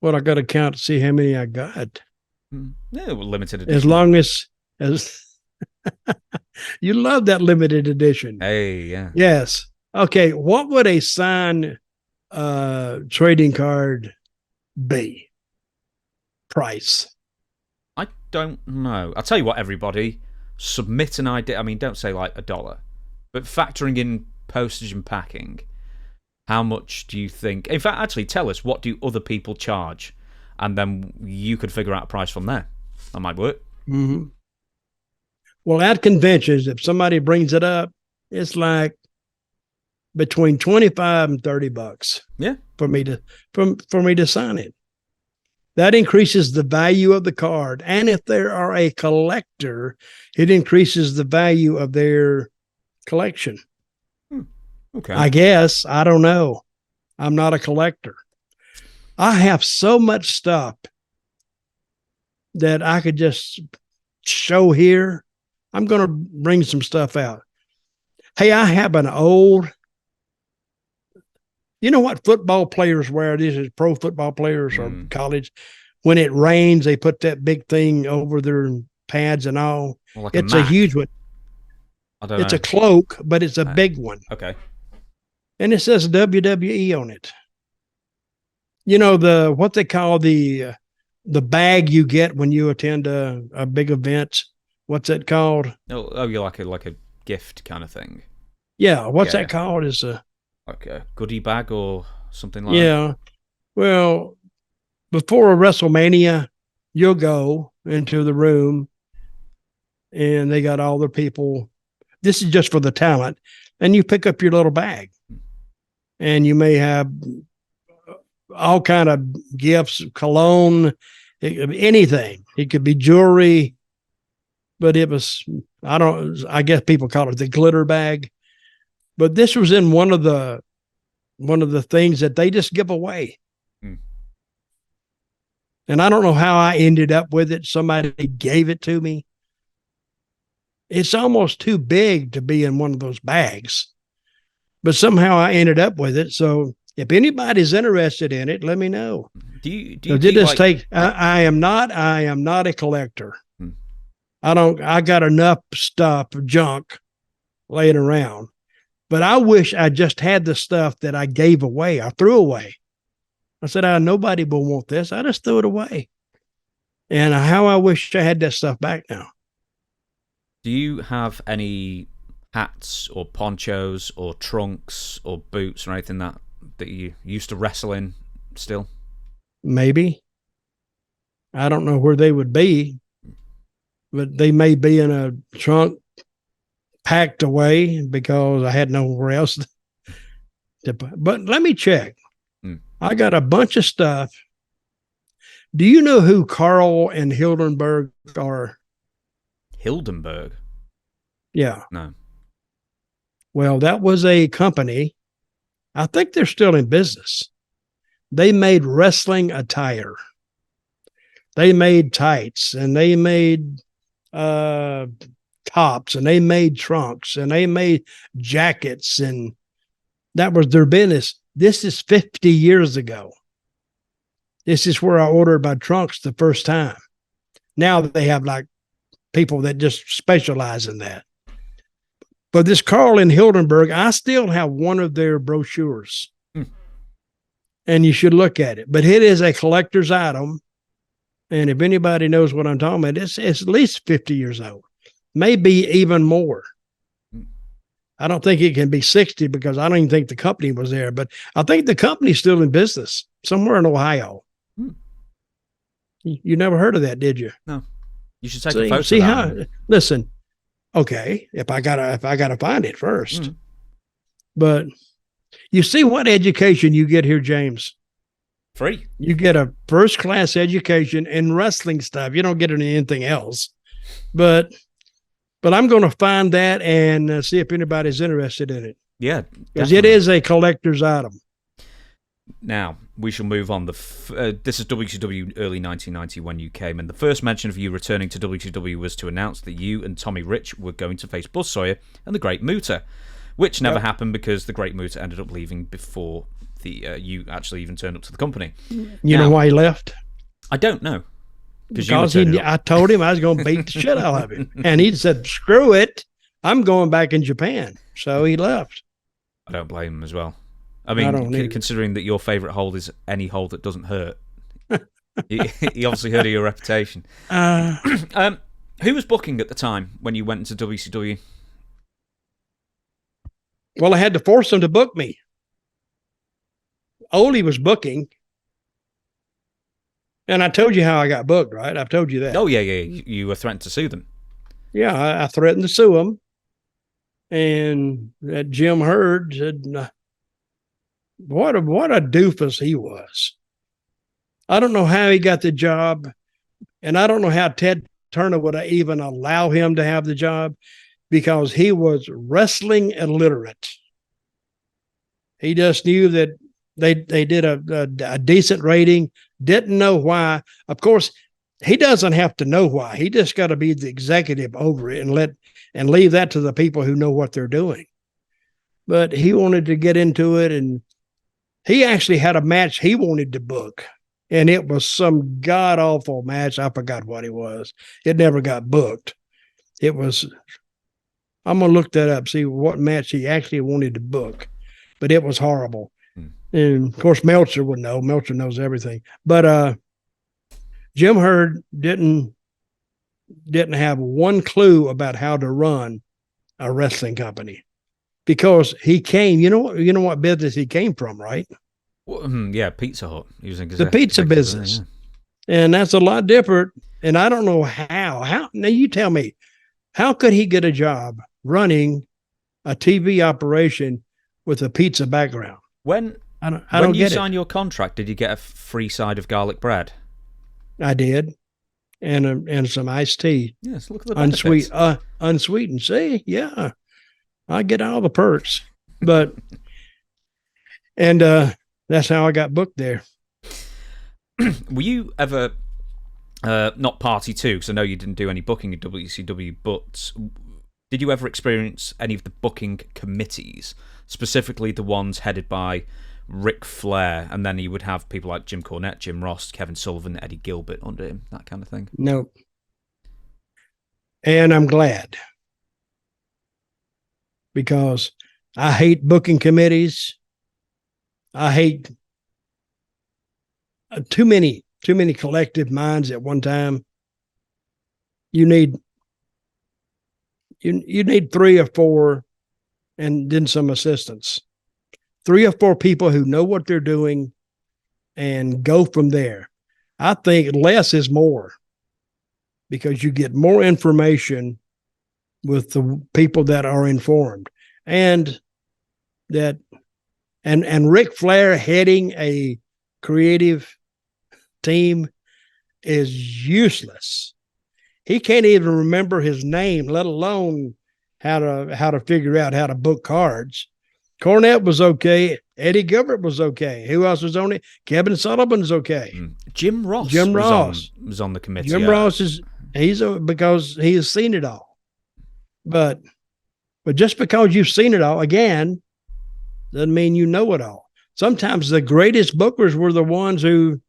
Well, I got to count to see how many I got. Yeah, well, limited edition. As long as you love that limited edition. Hey, yeah. Yes. Okay. What would a signed trading card be? Price? I don't know. I'll tell you what, everybody. Submit an idea. I mean, don't say like $1, but factoring in postage and packing, how much do you think? In fact, actually, tell us, what do other people charge? And then you could figure out a price from there. That might work. Mm-hmm. Well, at conventions, if somebody brings it up, it's like between $25 and $30. Yeah, for me to sign it. That increases the value of the card, and if they are a collector, it increases the value of their collection. Okay. I guess. I don't know. I'm not a collector. I have so much stuff that I could just show here. I'm going to bring some stuff out. Hey, I have an old, you know what football players wear? This is pro football players or college. When it rains, they put that big thing over their pads and all. Well, like it's a huge one. It's a cloak, but it's a big one. Okay. And it says WWE on it. You know, what they call the bag you get when you attend a big event. What's that called? Oh, you're like a gift kind of thing. Yeah. What's that called? Is like a goodie bag or something like that? Yeah. Well, before a WrestleMania, you'll go into the room and they got all the people. This is just for the talent. And you pick up your little bag. And you may have all kind of gifts, cologne, anything. It could be jewelry, but it was, I guess people call it the glitter bag. But this was in one of the things that they just give away. And I don't know how I ended up with it. Somebody gave it to me. It's almost too big to be in one of those bags, but somehow I ended up with it. So if anybody's interested in it, let me know. I am not a collector. I got enough stuff, junk laying around, but I wish I just had the stuff that I gave away. I threw away. I said, nobody will want this. I just threw it away. And how I wish I had that stuff back now. Do you have any hats or ponchos or trunks or boots or anything that you used to wrestle in still? Maybe. I don't know where they would be, but they may be in a trunk packed away because I had nowhere else to put. But let me check. I got a bunch of stuff. Do you know who Carl and Hildenberg are? Hildenberg? Yeah. No. Well, that was a company. I think they're still in business. They made wrestling attire. They made tights, and they made tops, and they made trunks, and they made jackets, and that was their business. This is 50 years ago. This is where I ordered my trunks the first time. Now they have like people that just specialize in that. But this Carl and Hildenberg, I still have one of their brochures. And you should look at it. But it is a collector's item. And if anybody knows what I'm talking about, it's at least 50 years old. Maybe even more. I don't think it can be 60 because I don't even think the company was there. But I think the company's still in business somewhere in Ohio. You never heard of that, did you? No. You should take a photo. See how? Listen. Okay, if I gotta find it first. But you see what education you get here, James? Free. You get a first-class education in wrestling stuff. You don't get it in anything else. But I'm going to find that and see if anybody's interested in it. Yeah, because it is a collector's item. Now, we shall move on. This is WCW early 1990 when you came, and the first mention of you returning to WCW was to announce that you and Tommy Rich were going to face Buzz Sawyer and the Great Muta, which never happened because the Great Muta ended up leaving before you actually even turned up to the company. You know why he left? I don't know. Because I told him I was going to beat the shit out of him. And he said, screw it, I'm going back in Japan. So he left. I don't blame him as well. I mean, considering that your favourite hold is any hold that doesn't hurt, he obviously heard of your reputation. Who was booking at the time when you went into WCW? Well, I had to force him to book me. Ole was booking. And I told you how I got booked, right? I've told you that. Oh, yeah. You were threatened to sue them. Yeah, I threatened to sue them. And that Jim Hurd said, what a doofus he was. I don't know how he got the job, and I don't know how Ted Turner would even allow him to have the job because he was wrestling illiterate. He just knew that they did a decent rating, didn't know why. Of course, he doesn't have to know why. He just got to be the executive over it and leave that to the people who know what they're doing. But he wanted to get into it, and he actually had a match he wanted to book, and it was some god-awful match. I forgot what it was. It never got booked. It was, I'm going to look that up, see what match he actually wanted to book, but it was horrible. And, of course, Meltzer would know. Meltzer knows everything. But Jim Hurd didn't have one clue about how to run a wrestling company. Because he came, you know what business he came from, right? Well, yeah, Pizza Hut. He was in the pizza business. And that's a lot different. And I don't know how. Now you tell me, how could he get a job running a TV operation with a pizza background? When you signed your contract, did you get a free side of garlic bread? I did. And some iced tea. Yes, look at the benefits. Unsweetened. See? Yeah. I get all the perks, but that's how I got booked there. Were you ever not party to? Because I know you didn't do any booking at WCW, but did you ever experience any of the booking committees, specifically the ones headed by Ric Flair, and then he would have people like Jim Cornette, Jim Ross, Kevin Sullivan, Eddie Gilbert under him, that kind of thing? No. And I'm glad. Because I hate booking committees. I hate too many collective minds at one time. You need 3 or 4, and then some assistants. 3 or 4 people who know what they're doing, and go from there. I think less is more, because you get more information with the people that are informed, and Ric Flair heading a creative team is useless. He can't even remember his name, let alone how to figure out how to book cards. Cornette was okay. Eddie Gilbert was okay. Who else was on it? Kevin Sullivan's okay. Jim Ross was on the committee. Jim Ross because he has seen it all. But just because you've seen it all, again, doesn't mean you know it all. Sometimes the greatest bookers were the ones who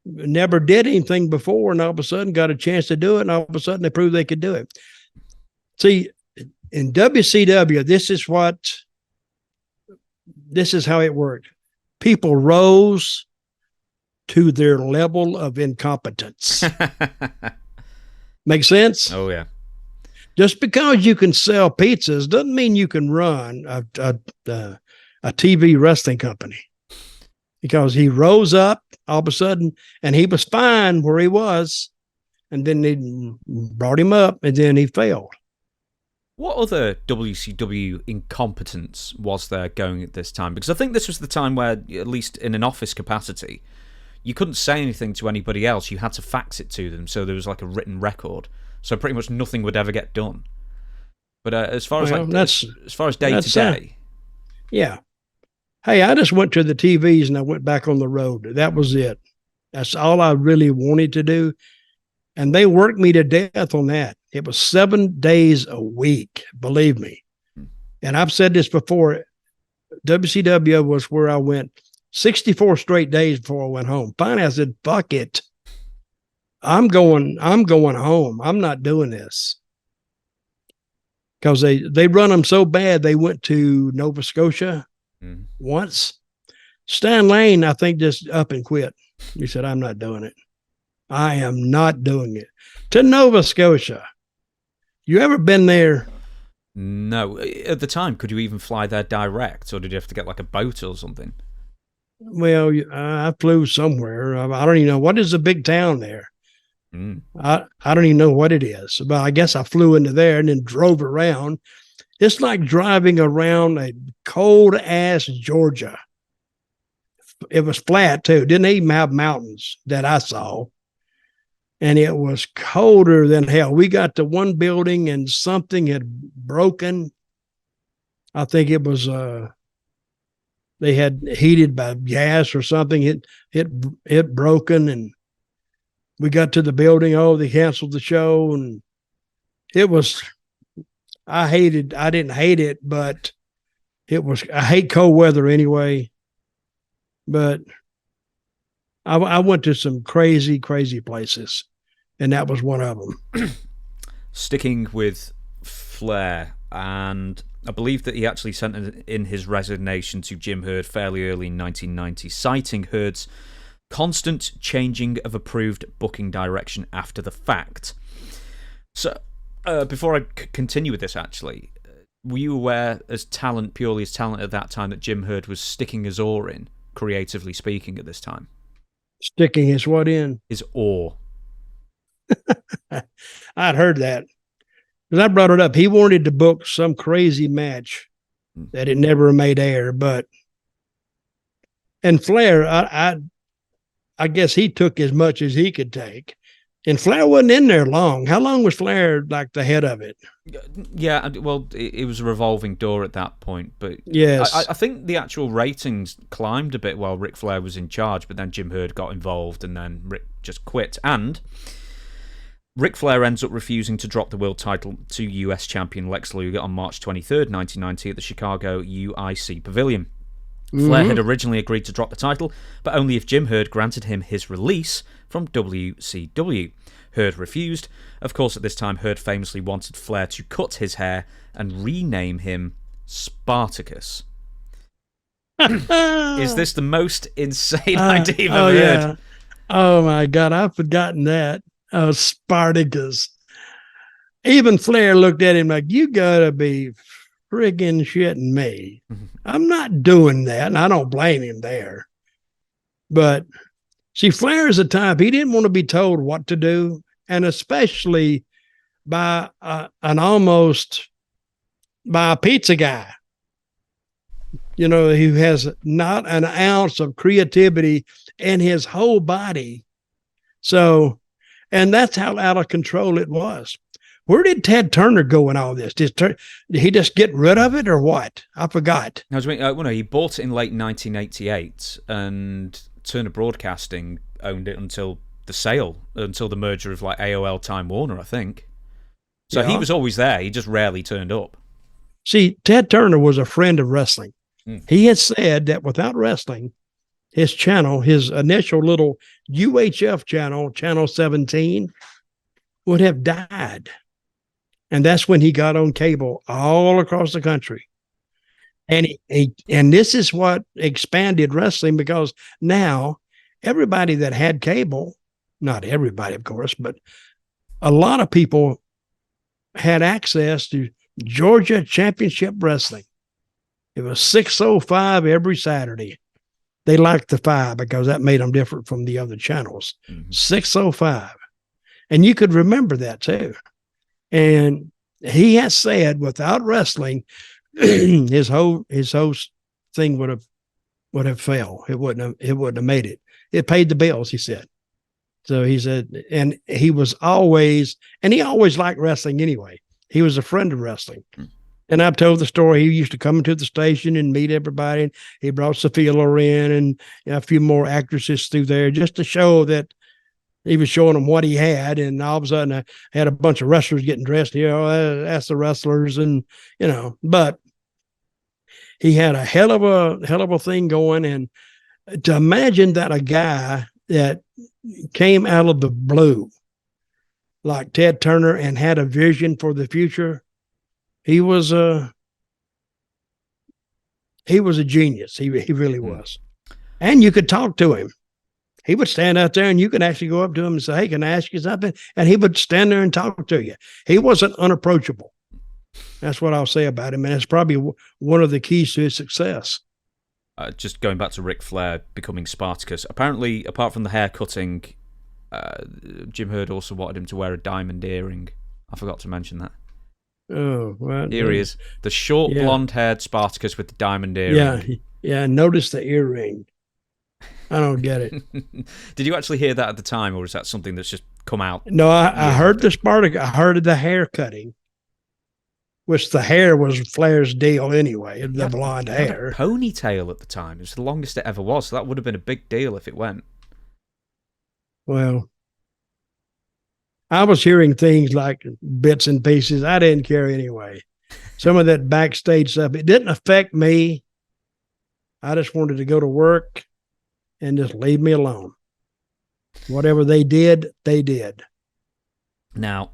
never did anything before, and all of a sudden got a chance to do it, and all of a sudden they proved they could do it. See, in WCW, this is how it worked. People rose to their level of incompetence. Make sense? Oh, yeah. Just because you can sell pizzas doesn't mean you can run a TV wrestling company. Because he rose up all of a sudden, and he was fine where he was, and then they brought him up, and then he failed. What other WCW incompetence was there going at this time? Because I think this was the time where, at least in an office capacity, you couldn't say anything to anybody else. You had to fax it to them, so there was like a written record. So pretty much nothing would ever get done. But as far as day to day, yeah. Hey, I just went to the TVs and I went back on the road. That was it. That's all I really wanted to do. And they worked me to death on that. It was 7 days a week, believe me. And I've said this before. WCW was where I went 64 straight days before I went home. Finally, I said, fuck it. I'm going home. I'm not doing this. Because they run them so bad, they went to Nova Scotia once. Stan Lane, I think, just up and quit. He said, I'm not doing it. I am not doing it. To Nova Scotia. You ever been there? No. At the time, could you even fly there direct, or did you have to get like a boat or something? Well, I flew somewhere. I don't even know. What is the big town there? I don't even know what it is. But I guess I flew into there and then drove around. It's like driving around a cold-ass Georgia. It was flat, too. Didn't even have mountains that I saw. And it was colder than hell. We got to one building and something had broken. I think it was they had heated by gas or something. It broken, and we got to the building. Oh, they canceled the show, and it was. I didn't hate it, but it was. I hate cold weather anyway. But I went to some crazy places, and that was one of them. Sticking with Flair, and I believe that he actually sent in his resignation to Jim Herd fairly early in 1990, citing Herd's constant changing of approved booking direction after the fact. So, before I continue with this, actually, were you aware, purely as talent at that time, that Jim Herd was sticking his oar in, creatively speaking, at this time? Sticking his what in? His oar. I'd heard that. Because I brought it up. He wanted to book some crazy match that it never made air, and Flair, I guess he took as much as he could take. And Flair wasn't in there long. How long was Flair like the head of it? Yeah, well, it was a revolving door at that point. But yes, I think the actual ratings climbed a bit while Ric Flair was in charge, but then Jim Herd got involved and then Rick just quit. And Ric Flair ends up refusing to drop the world title to US champion Lex Luger on March 23rd, 1990 at the Chicago UIC Pavilion. Flair had originally agreed to drop the title, but only if Jim Herd granted him his release from WCW. Herd refused. Of course, at this time, Herd famously wanted Flair to cut his hair and rename him Spartacus. Is this the most insane idea you've ever heard? Oh my God, I've forgotten that. Oh, Spartacus. Even Flair looked at him like, you gotta be friggin' shitting me. I'm not doing that, and I don't blame him there. But see, Flair is a type, he didn't want to be told what to do, and especially by a pizza guy, you know, who has not an ounce of creativity in his whole body. So, and that's how out of control it was. Where did Ted Turner go in all this? Did he just get rid of it or what? I forgot. He bought it in late 1988, and Turner Broadcasting owned it until the merger of like AOL Time Warner, I think. So he was always there. He just rarely turned up. See, Ted Turner was a friend of wrestling. He had said that without wrestling, his channel, his initial little UHF channel, Channel 17, would have died. And that's when he got on cable all across the country. And and this is what expanded wrestling, because now everybody that had cable, not everybody, of course, but a lot of people had access to Georgia Championship Wrestling. It was 6:05 every Saturday. They liked the 5 because that made them different from the other channels. 6:05. And you could remember that too. And he has said without wrestling, his whole thing would have failed. It wouldn't have made it. It paid the bills, he said. So he said, and he always liked wrestling anyway. He was a friend of wrestling. And I've told the story. He used to come into the station and meet everybody. And he brought Sophia Loren and a few more actresses through there just to show that he was showing them what he had. And all of a sudden I had a bunch of wrestlers getting dressed here. That's the wrestlers. And, you know, but he had a hell of a thing going. And to imagine that a guy that came out of the blue like Ted Turner and had a vision for the future, he was a genius. He really was. And you could talk to him. He would stand out there and you could actually go up to him and say, hey, can I ask you something? And he would stand there and talk to you. He wasn't unapproachable. That's what I'll say about him. And it's probably one of the keys to his success. Just going back to Ric Flair becoming Spartacus, apparently, apart from the hair cutting, Jim Herd also wanted him to wear a diamond earring. I forgot to mention that. Oh, well, here he is, the short blonde-haired Spartacus with the diamond earring. Yeah. Notice the earring. I don't get it. Did you actually hear that at the time, or is that something that's just come out? No, I heard the Spartacus. I heard the hair cutting, which the hair was Flair's deal anyway. The blonde hair, ponytail at the time. It was the longest it ever was. So that would have been a big deal if it went. Well, I was hearing things like bits and pieces. I didn't care anyway. Some of that backstage stuff, it didn't affect me. I just wanted to go to work and just leave me alone. Whatever they did, they did. Now,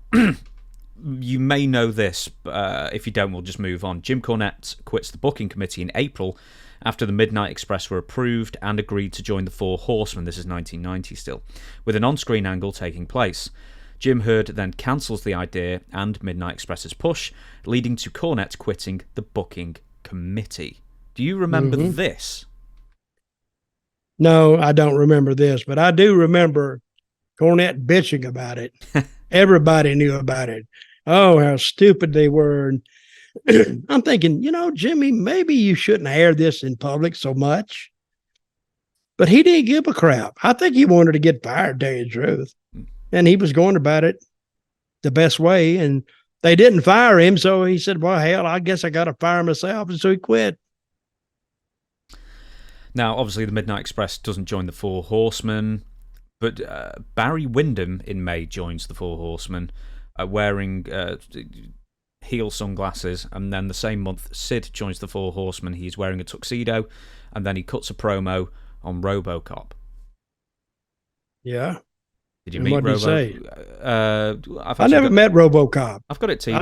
you may know this, but if you don't, we'll just move on. Jim Cornette quits the booking committee in April after the Midnight Express were approved and agreed to join the Four Horsemen. This is 1990 still, with an on-screen angle taking place. Jim Herd then cancels the idea and Midnight Express's push, leading to Cornette quitting the booking committee. Do you remember this? No, I don't remember this, but I do remember Cornette bitching about it. Everybody knew about it. Oh, how stupid they were. And I'm thinking, Jimmy, maybe you shouldn't air this in public so much. But he didn't give a crap. I think he wanted to get fired, to tell you the truth. And he was going about it the best way. And they didn't fire him. So he said, well, hell, I guess I got to fire myself. And so he quit. Now, obviously, the Midnight Express doesn't join the Four Horsemen. But Barry Windham in May joins the Four Horsemen, wearing heel sunglasses. And then the same month, Sid joins the Four Horsemen. He's wearing a tuxedo. And then he cuts a promo on Robocop. Yeah. Did you meet Robocop? I never met Robocop. I've got it to you.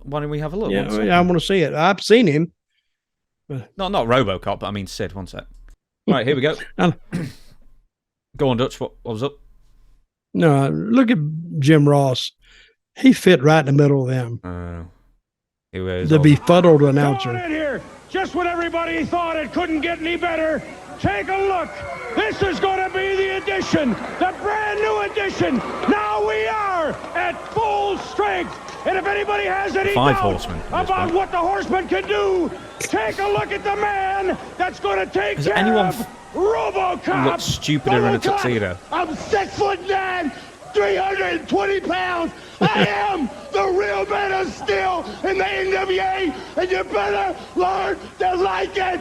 Why don't we have a look? Yeah, I want to see it. I've seen him. Not Robocop, but I mean Sid. One sec. All right, here we go. Go on, Dutch. What was up? No, look at Jim Ross. He fit right in the middle of them. The befuddled announcer. Come on in here. Just when everybody thought it couldn't get any better, take a look. This is going to be the edition, the brand new edition. Now we are at full strength. And if anybody has any doubt about what the Horsemen can do, take a look at the man that's going to take care of Robocop. Looks stupider in a tuxedo. I'm 6'9", 320 pounds. I am the real man of steel in the NWA, and you better learn to like it.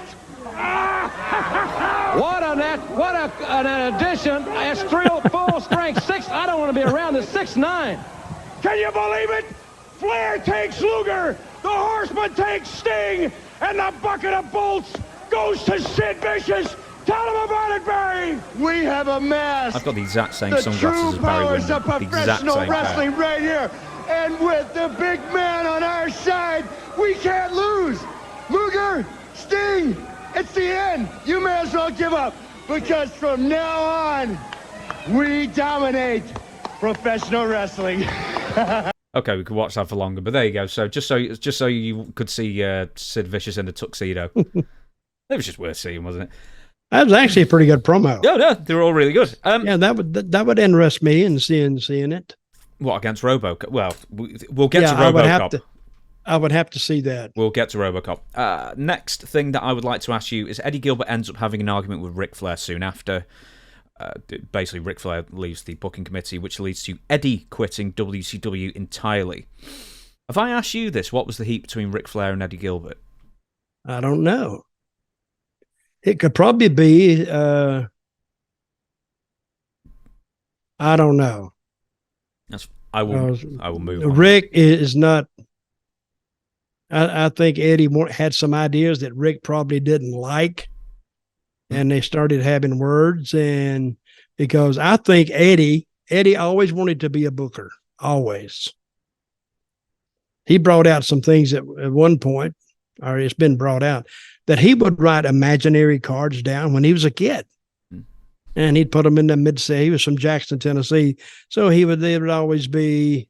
What an addition! It's full strength. I don't want to be around the 6'9". Can you believe it? Flair takes Luger, the Horseman takes Sting, and the bucket of bolts goes to Sid Vicious. Tell him about it, Barry. We have amassed. I've got the exact same sunglasses as Barry Windham. The true powers of professional wrestling right here. And with the big man on our side, we can't lose. Luger, Sting, it's the end. You may as well give up, because from now on, we dominate professional wrestling. Okay, we could watch that for longer, but there you go. So just so you could see Sid Vicious in a tuxedo. It was just worth seeing, wasn't it? That was actually a pretty good promo. No, they were all really good. Yeah, that would interest me in seeing it. What, against Robocop? Well, we'll get to Robocop. I would have to see that. We'll get to Robocop. Next thing that I would like to ask you is Eddie Gilbert ends up having an argument with Ric Flair soon after. Basically, Ric Flair leaves the booking committee, which leads to Eddie quitting WCW entirely. Have I asked you this? What was the heat between Ric Flair and Eddie Gilbert? I don't know. It could probably be, I don't know. I will move on. Rick is not, I think Eddie had some ideas that Rick probably didn't like, and they started having words. And because I think Eddie always wanted to be a booker, always. He brought out some things at one point, or it's been brought out, that he would write imaginary cards down when he was a kid. And he'd put them in the Mid-South. He was from Jackson, Tennessee. So they would always be,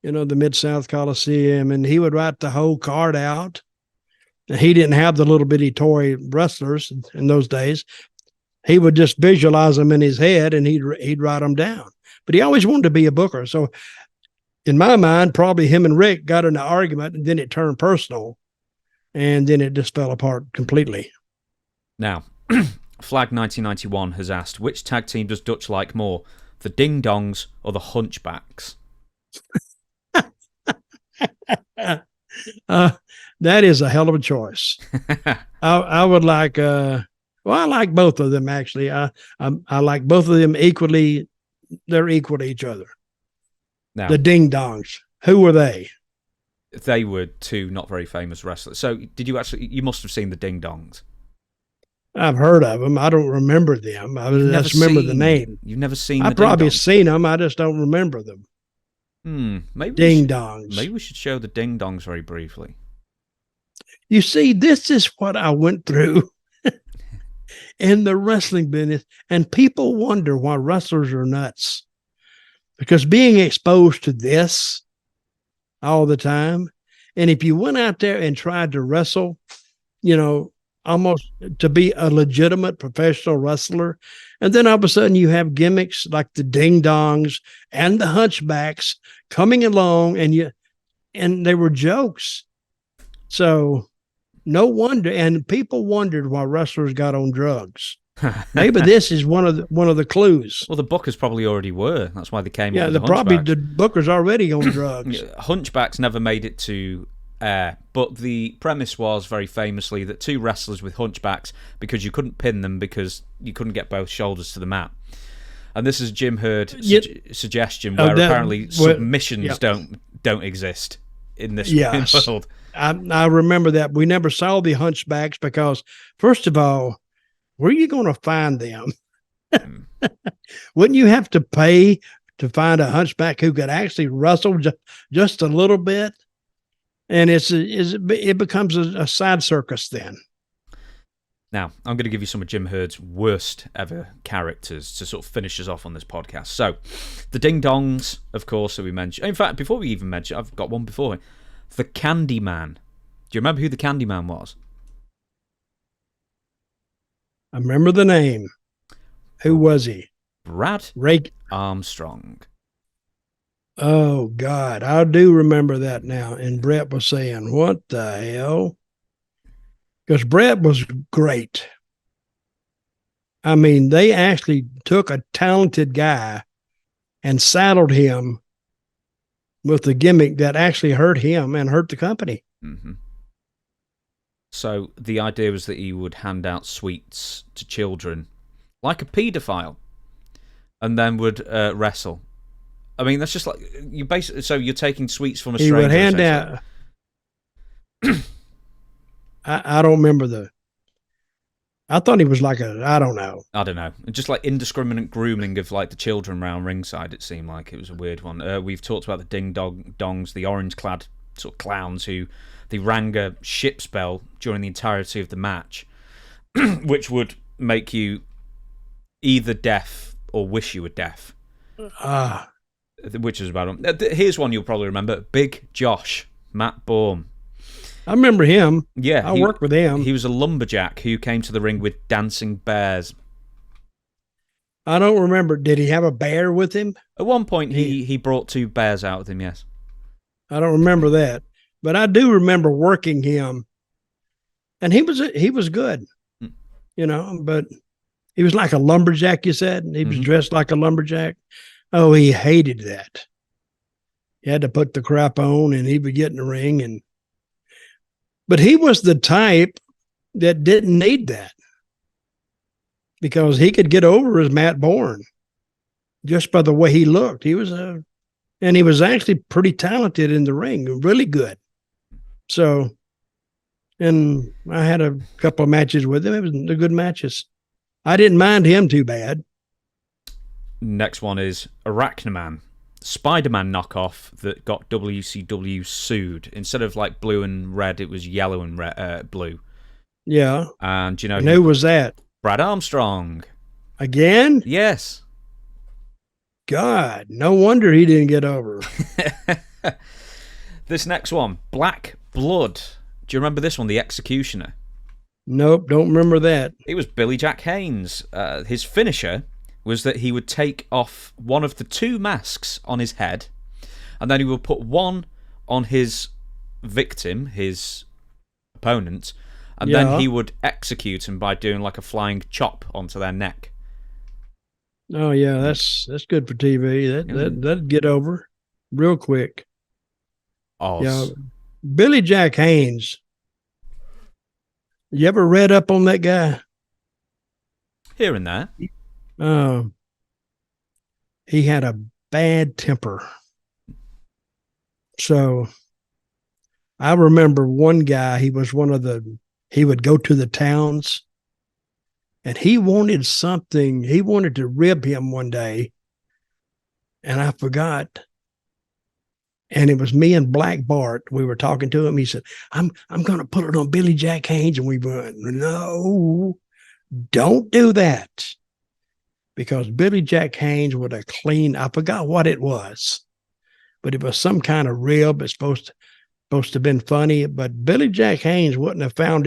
the Mid-South Coliseum, and he would write the whole card out. And he didn't have the little bitty toy wrestlers in those days. He would just visualize them in his head, and he'd write them down. But he always wanted to be a booker. So in my mind, probably him and Rick got in an argument, and then it turned personal. And then it just fell apart completely. Now, Flag 1991 has asked, which tag team does Dutch like more, the Ding Dongs or the Hunchbacks? That is a hell of a choice. I would like, I like both of them, actually. I like both of them equally. They're equal to each other. Now, the Ding Dongs, who were they? They were two not very famous wrestlers. So you must have seen the Ding Dongs. I've heard of them. I don't remember them. I just remember the name. You've never seen I've probably seen them. I just don't remember them. Maybe Ding Dongs. Maybe we should show the Ding Dongs very briefly. You see, this is what I went through in the wrestling business. And people wonder why wrestlers are nuts. Because being exposed to this all the time. And if you went out there and tried to wrestle, almost to be a legitimate professional wrestler, and then all of a sudden you have gimmicks like the Ding Dongs and the Hunchbacks coming along, and they were jokes. So no wonder, and people wondered why wrestlers got on drugs. Maybe this is one of the clues. Well, the bookers probably already were. That's why they came. Yeah, up with the probably the bookers already on drugs. Hunchbacks never made it to air, but the premise was very famously that two wrestlers with hunchbacks, because you couldn't pin them because you couldn't get both shoulders to the mat. And this is Jim Hurd suggestion where apparently submissions don't exist in this world. I remember that. We never saw the hunchbacks because, first of all, where are you going to find them? Wouldn't you have to pay to find a hunchback who could actually wrestle just a little bit? And it becomes a side circus then. Now, I'm going to give you some of Jim Herd's worst ever characters to sort of finish us off on this podcast. So, the Ding Dongs, of course, that we mentioned. In fact, before we even mention, I've got one before. The Candyman. Do you remember who the Candyman was? I remember the name. Who was he? Brad Ray Armstrong. Oh, God. I do remember that now. And Brett was saying, what the hell? Because Brett was great. I mean, they actually took a talented guy and saddled him with a gimmick that actually hurt him and hurt the company. Mm-hmm. So the idea was that he would hand out sweets to children like a paedophile and then would wrestle. I mean, that's just like you basically. So you're taking sweets from a stranger. He would hand out. I don't remember I thought he was like I don't know. Just like indiscriminate grooming of like the children around ringside. It seemed like it was a weird one. We've talked about the Ding Dongs, the orange-clad sort of clowns who they rang a ship's bell during the entirety of the match, which would make you either deaf or wish you were deaf. Which is about them. Here's one you'll probably remember. Big Josh, Matt Baum. I remember him. Yeah. I worked with him. He was a lumberjack who came to the ring with dancing bears. I don't remember. Did he have a bear with him? At one point, he brought 2 bears out with him, yes. I don't remember that. But I do remember working him. And he was good. You know, but he was like a lumberjack, you said? He was dressed like a lumberjack. Oh, he hated that. He had to put the crap on and he would get in the ring. But he was the type that didn't need that because he could get over as Matt Bourne just by the way he looked. And he was actually pretty talented in the ring, really good. So, and I had a couple of matches with him. It was good matches. I didn't mind him too bad. Next one is Arachnaman. Spider-Man knockoff that got WCW sued. Instead of like blue and red, it was yellow and blue. Yeah. And you know who was that? Brad Armstrong. Again? Yes. God, no wonder he didn't get over. This next one, Black Blood. Do you remember this one, The Executioner? Nope, don't remember that. It was Billy Jack Haynes. His finisher was that he would take off one of the 2 masks on his head, and then he would put one on his victim, his opponent, and then he would execute him by doing like a flying chop onto their neck. Oh yeah, that's good for TV. That'd get over real quick. Oh, yeah. Billy Jack Haynes. You ever read up on that guy? Here and there. He had a bad temper. So I remember one guy, he would go to the towns and he wanted to rib him one day. And I forgot. And it was me and Black Bart. We were talking to him. He said, I'm going to put it on Billy Jack Haynes. And we went, no, don't do that. Because Billy Jack Haynes would have cleaned, I forgot what it was, but it was some kind of rib. It's supposed to have been funny, but Billy Jack Haynes wouldn't have found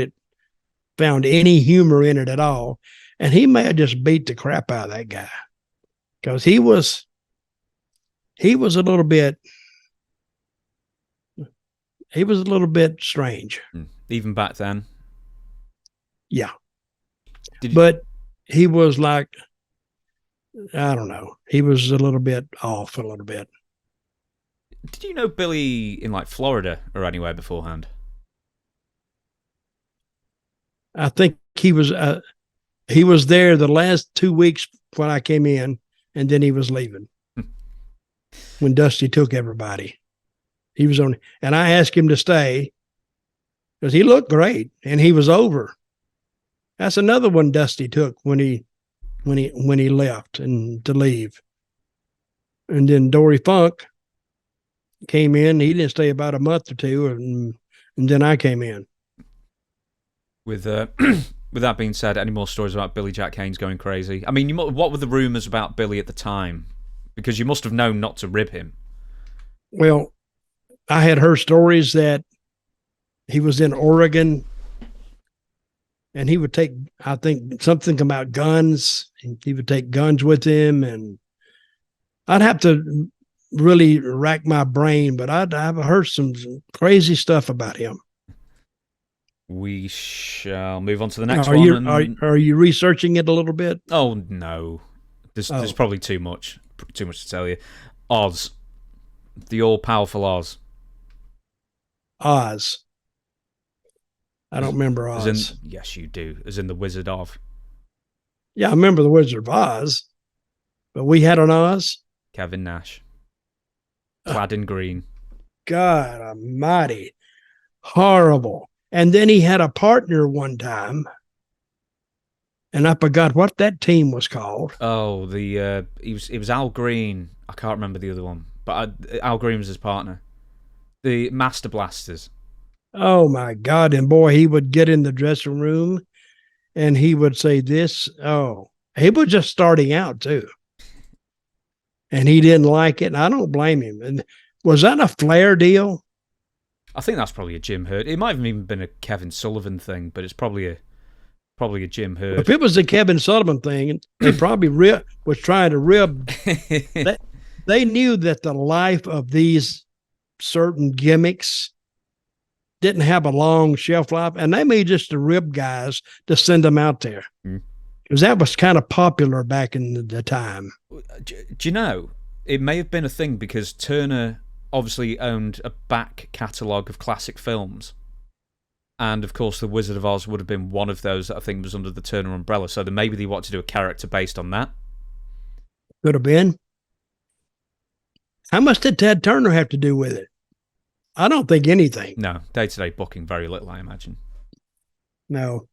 any humor in it at all. And he may have just beat the crap out of that guy because he was a little bit strange. Even back then? Yeah. But he was like, I don't know. He was a little bit off a little bit. Did you know Billy in like Florida or anywhere beforehand? I think he was there the last 2 weeks when I came in, and then he was leaving when Dusty took everybody. He was on, and I asked him to stay because he looked great and he was over. That's another one Dusty took when he left and to leave. And then Dory Funk came in. He didn't stay about a month or two, and then I came in. With With that being said, any more stories about Billy Jack Haynes going crazy? I mean, what were the rumours about Billy at the time? Because you must have known not to rib him. Well, I had heard stories that he was in Oregon and he would take, I think, something about guns. He would take guns with him, and I'd have to really rack my brain, but I've heard some crazy stuff about him. We shall move on to the next one. Are you researching it a little bit? Oh, no. There's probably too much to tell you. Oz. The all-powerful Oz. Oz. I don't remember Oz. Yes, you do. As in the Wizard of. Yeah, I remember the Wizard of Oz. But we had an Oz? Kevin Nash. Clad in green. God almighty. Horrible. And then he had a partner one time. And I forgot what that team was called. Oh, it was Al Green. I can't remember the other one. But Al Green was his partner. The Master Blasters. Oh, my God. And boy, he would get in the dressing room and he would say this. Oh, he was just starting out, too. And he didn't like it. And I don't blame him. And was that a Flair deal? I think that's probably a Jim Herd. It might have even been a Kevin Sullivan thing, but it's probably a Jim Herd. If it was a Kevin Sullivan thing, they probably was trying to rib. They knew that the life of these certain gimmicks didn't have a long shelf life, and they made just the rib guys to send them out there. Because that was kind of popular back in the time. Do you know, it may have been a thing because Turner obviously owned a back catalogue of classic films. And, of course, The Wizard of Oz would have been one of those that I think was under the Turner umbrella. So maybe they wanted to do a character based on that. Could have been. How much did Ted Turner have to do with it? I don't think anything. No, day-to-day booking, very little, I imagine. No.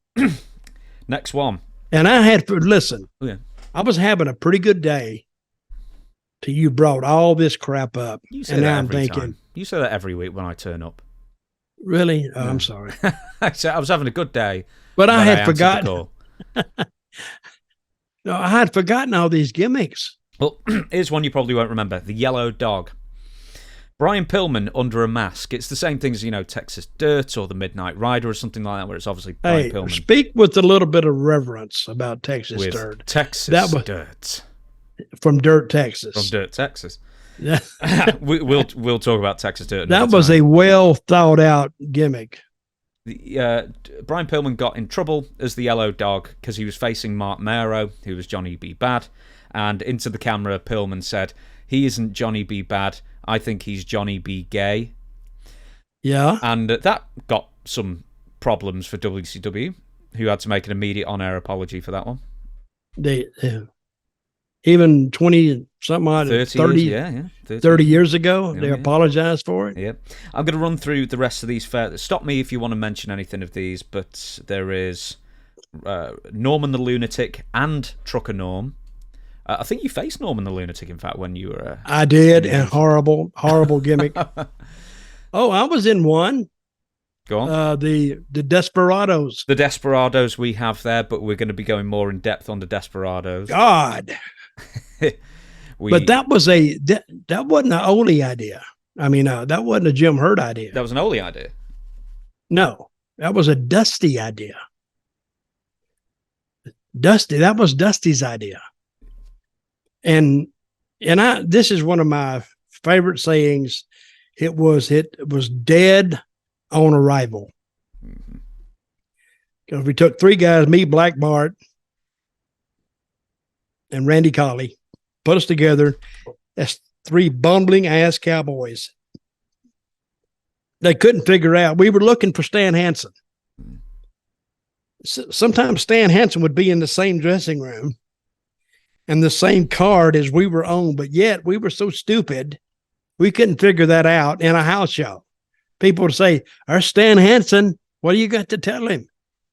Next one. And I had to listen. Oh, yeah. I was having a pretty good day till you brought all this crap up. You say and that now I'm every thinking. time. You say that every week when I turn up. Really? Oh, I'm sorry. I was having a good day. But I had forgotten. No, I had forgotten all these gimmicks. Well, here's one you probably won't remember. The Yellow Dog. Brian Pillman under a mask. It's the same thing as, Texas Dirt or the Midnight Rider or something like that, where it's obviously Brian Pillman. Speak with a little bit of reverence about Texas Dirt. Texas Dirt. From Dirt, Texas. From Dirt, Texas. We'll talk about Texas Dirt. That was a well thought out gimmick. Brian Pillman got in trouble as the Yellow Dog because he was facing Mark Mero, who was Johnny B. Bad, and into the camera Pillman said, "He isn't Johnny B. Bad. I think he's Johnny B. Gay." Yeah, and that got some problems for WCW, who had to make an immediate on-air apology for that one. They even 20-something odd, 30 years ago, they apologized for it. Yeah. I'm going to run through the rest of these. Stop me if you want to mention anything of these, but there is Norman the Lunatic and Trucker Norm. I think you faced Norman the Lunatic, in fact, when you were... I did, and horrible gimmick. Oh, I was in one. Go on. The Desperados. The Desperados we have there, but we're going to be going more in depth on the Desperados. God. But that wasn't an Ole idea. I mean, that wasn't a Jim Hurt idea. That was an Ole idea. No, that was a Dusty idea. That was Dusty's idea. And this is one of my favorite sayings. It was dead on arrival. Because we took three guys, me, Black Bart, and Randy Colley, put us together as three bumbling ass cowboys. They couldn't figure out. We were looking for Stan Hansen. Sometimes Stan Hansen would be in the same dressing room and the same card as we were on, but yet we were so stupid, we couldn't figure that out in a house show. People would say, "Our Stan Hansen, what do you got to tell him?"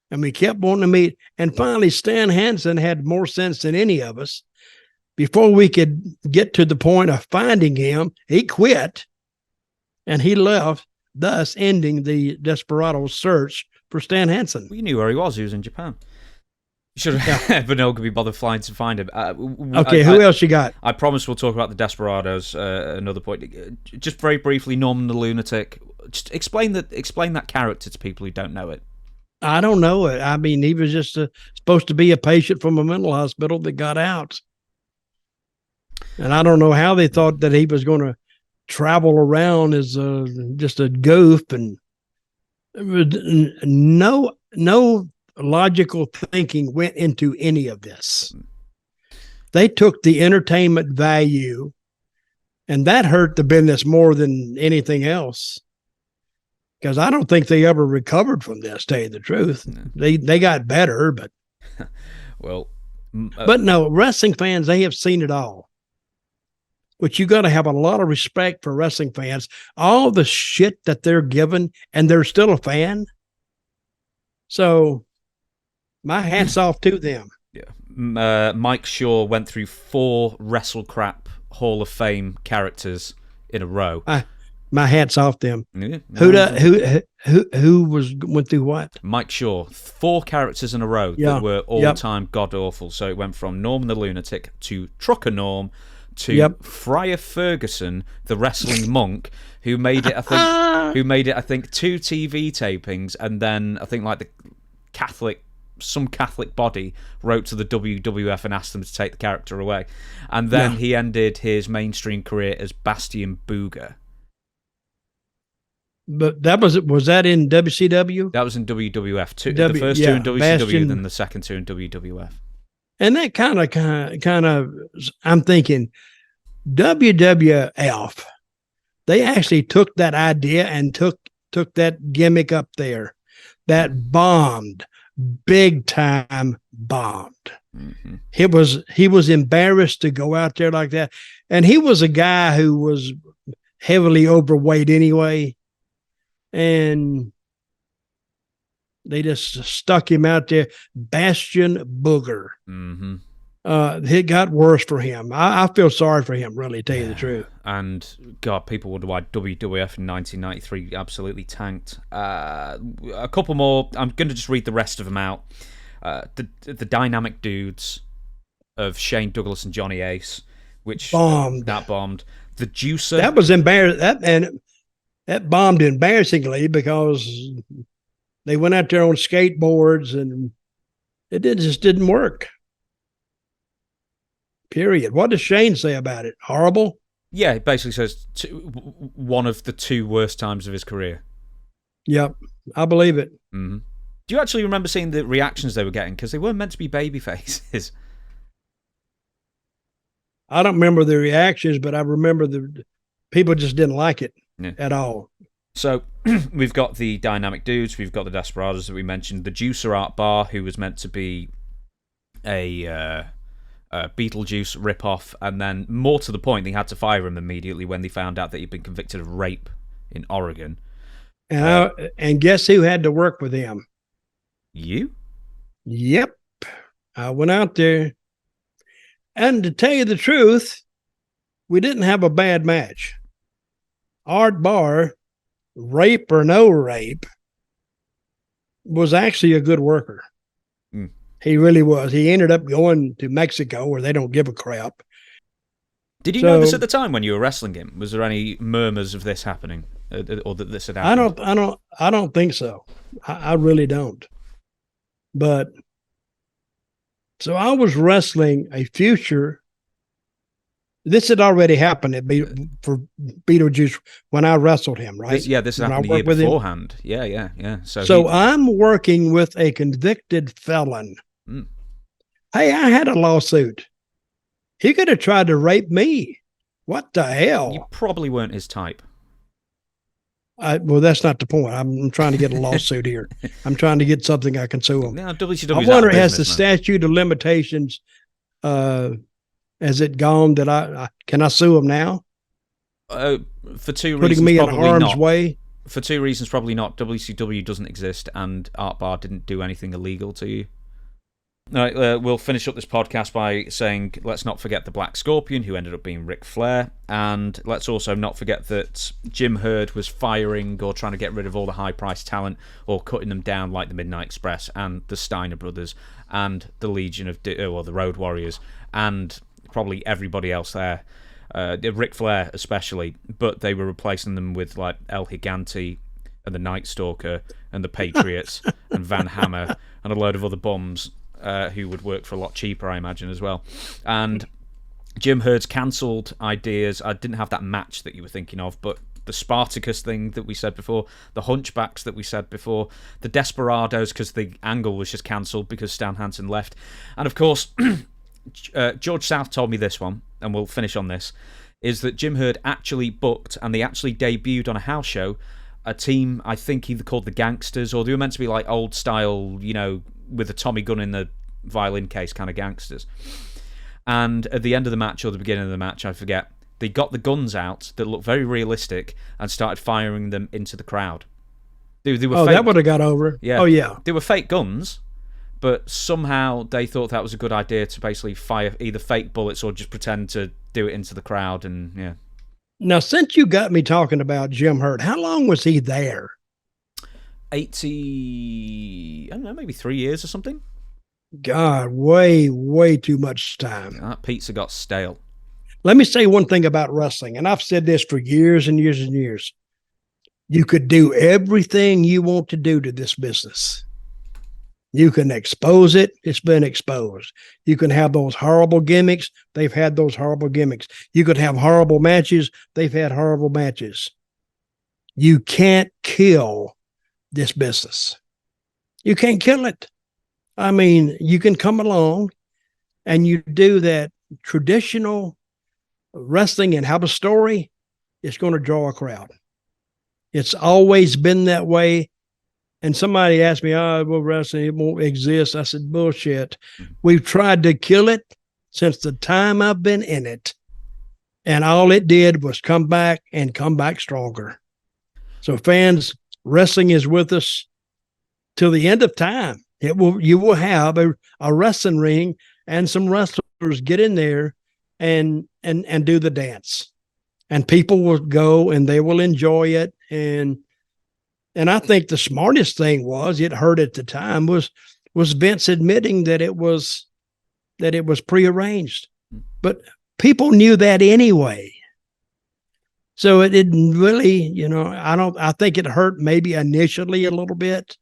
And we kept wanting to meet. And finally, Stan Hansen had more sense than any of us. Before we could get to the point of finding him, he quit and he left, thus ending the Desperados search Stan Hansen. Well, you knew where he was. He was in Japan. Should have, but no could be bothered flying to find him. Okay, who else you got? I promise we'll talk about the Desperados another point. Just very briefly, Norman the Lunatic. Just explain that character to people who don't know it. I don't know it. I mean, he was just supposed to be a patient from a mental hospital that got out. And I don't know how they thought that he was going to travel around as just a goof, and no logical thinking went into any of this. They took the entertainment value, and that hurt the business more than anything else. Because I don't think they ever recovered from this, to tell you the truth. They got better, but well, but no, wrestling fans, they have seen it all. But you got to have a lot of respect for wrestling fans. All the shit that they're given, and they're still a fan. So my hat's off to them. Yeah. Mike Shaw went through 4 WrestleCrap Hall of Fame characters in a row. My hat's off them. Yeah. Who went through what? Mike Shaw, 4 characters in a row that were all-time god-awful. So it went from Norman the Lunatic to Trucker Norm to Friar Ferguson, the wrestling monk, who made it, I think, 2 TV tapings, and then I think like some Catholic body wrote to the WWF and asked them to take the character away. And then he ended his mainstream career as Bastion Booger. But was that in WCW? That was in WWF too. The first 2 in WCW, Bastion, then the second 2 in WWF. And that kind of, I'm thinking, WWF, they actually took that idea and took that gimmick up there. That bombed, big time bombed. Mm-hmm. He was embarrassed to go out there like that. And he was a guy who was heavily overweight anyway. And they just stuck him out there. Bastion Booger. Mm-hmm. It got worse for him. I feel sorry for him, really, to tell you the truth. And, God, people wonder why WWF in 1993 absolutely tanked. A couple more. I'm going to just read the rest of them out. The Dynamic Dudes of Shane Douglas and Johnny Ace, which bombed. That bombed. The Juicer. That was embarrassing. That bombed embarrassingly because they went out there on skateboards and it just didn't work. Period. What does Shane say about it? Horrible? Yeah, it basically says one of the 2 worst times of his career. Yep, I believe it. Mm-hmm. Do you actually remember seeing the reactions they were getting? Because they weren't meant to be baby faces. I don't remember the reactions, but I remember the people just didn't like it at all. So we've got the Dynamic Dudes, we've got the Desperados that we mentioned, the Juicer Art Bar, who was meant to be a Beetlejuice ripoff, and then more to the point, they had to fire him immediately when they found out that he'd been convicted of rape in Oregon. And guess who had to work with him? You? Yep. I went out there, and to tell you the truth, we didn't have a bad match. Art Barr, rape or no rape, was actually a good worker. Mm. He really was. He ended up going to Mexico where they don't give a crap. Did you know this at the time when you were wrestling him? Was there any murmurs of this happening, or that this had happened? I don't think so. I really don't. But so I was wrestling a future. This had already happened for Beetlejuice when I wrestled him, right? This happened the year beforehand. Yeah. So I'm working with a convicted felon. Mm. Hey, I had a lawsuit. He could have tried to rape me. What the hell? You probably weren't his type. Well, that's not the point. I'm trying to get a lawsuit here. I'm trying to get something I can sue him. No, WCW. I wonder, has the statute of limitations, has it gone that can I sue him now? For 2 reasons, putting me in harm's way. For 2 reasons, probably not. WCW doesn't exist, and Art Bar didn't do anything illegal to you. All right, we'll finish up this podcast by saying let's not forget the Black Scorpion, who ended up being Ric Flair, and let's also not forget that Jim Herd was firing or trying to get rid of all the high-priced talent or cutting them down like the Midnight Express and the Steiner Brothers and the Legion of or the Road Warriors and probably everybody else there, Ric Flair especially, but they were replacing them with like El Gigante and the Night Stalker and the Patriots and Van Hammer and a load of other bums who would work for a lot cheaper, I imagine, as well. And Jim Herd's cancelled ideas. I didn't have that match that you were thinking of, but the Spartacus thing that we said before, the Hunchbacks that we said before, the Desperados, because the angle was just cancelled because Stan Hansen left. And of course, George South told me this one, and we'll finish on this, is that Jim Herd actually booked, and they actually debuted on a house show, a team, I think either called the Gangsters, or they were meant to be like old style, you know, with a Tommy gun in the violin case kind of gangsters. And at the end of the match, or the beginning of the match, I forget, they got the guns out that looked very realistic and started firing them into the crowd. They were fake. That would have got over. Yeah. Oh, yeah. They were fake guns, but somehow they thought that was a good idea to basically fire either fake bullets or just pretend to do it into the crowd. And yeah. Now, since you got me talking about Jim Herd, how long was he there? 80, I don't know, maybe 3 years or something. God, way too much time. That pizza got stale. Let me say one thing about wrestling, and I've said this for years and years and years. You could do everything you want to do to this business. You can expose it. It's been exposed. You can have those horrible gimmicks. They've had those horrible gimmicks. You could have horrible matches. They've had horrible matches. You can't kill this business. You can't kill it. I mean, you can come along and you do that traditional wrestling and have a story. It's going to draw a crowd. It's always been that way. And somebody asked me, well, wrestling, it won't exist. I said, bullshit. We've tried to kill it since the time I've been in it. And all it did was come back and come back stronger. So fans, wrestling is with us till the end of time. You will have a wrestling ring and some wrestlers get in there and do the dance. And people will go and they will enjoy it. And I think the smartest thing was, it hurt at the time, was Vince admitting that it was prearranged. But people knew that anyway. So it didn't really, I think it hurt maybe initially a little bit.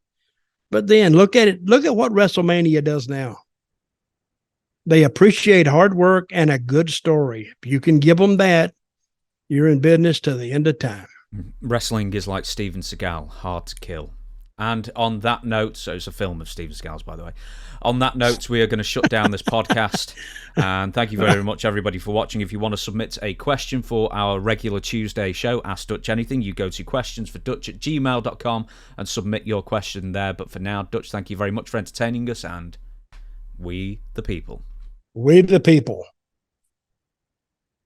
But then look at what WrestleMania does now. They appreciate hard work and a good story. If you can give them that, you're in business to the end of time. Wrestling is like Steven Seagal, hard to kill. And on that note, so it's a film of Steven Seagal's, by the way. On that note, we are going to shut down this podcast. And thank you very much, everybody, for watching. If you want to submit a question for our regular Tuesday show, Ask Dutch Anything, you go to questionsfordutch@gmail.com and submit your question there. But for now, Dutch, thank you very much for entertaining us, and we the people. We the people.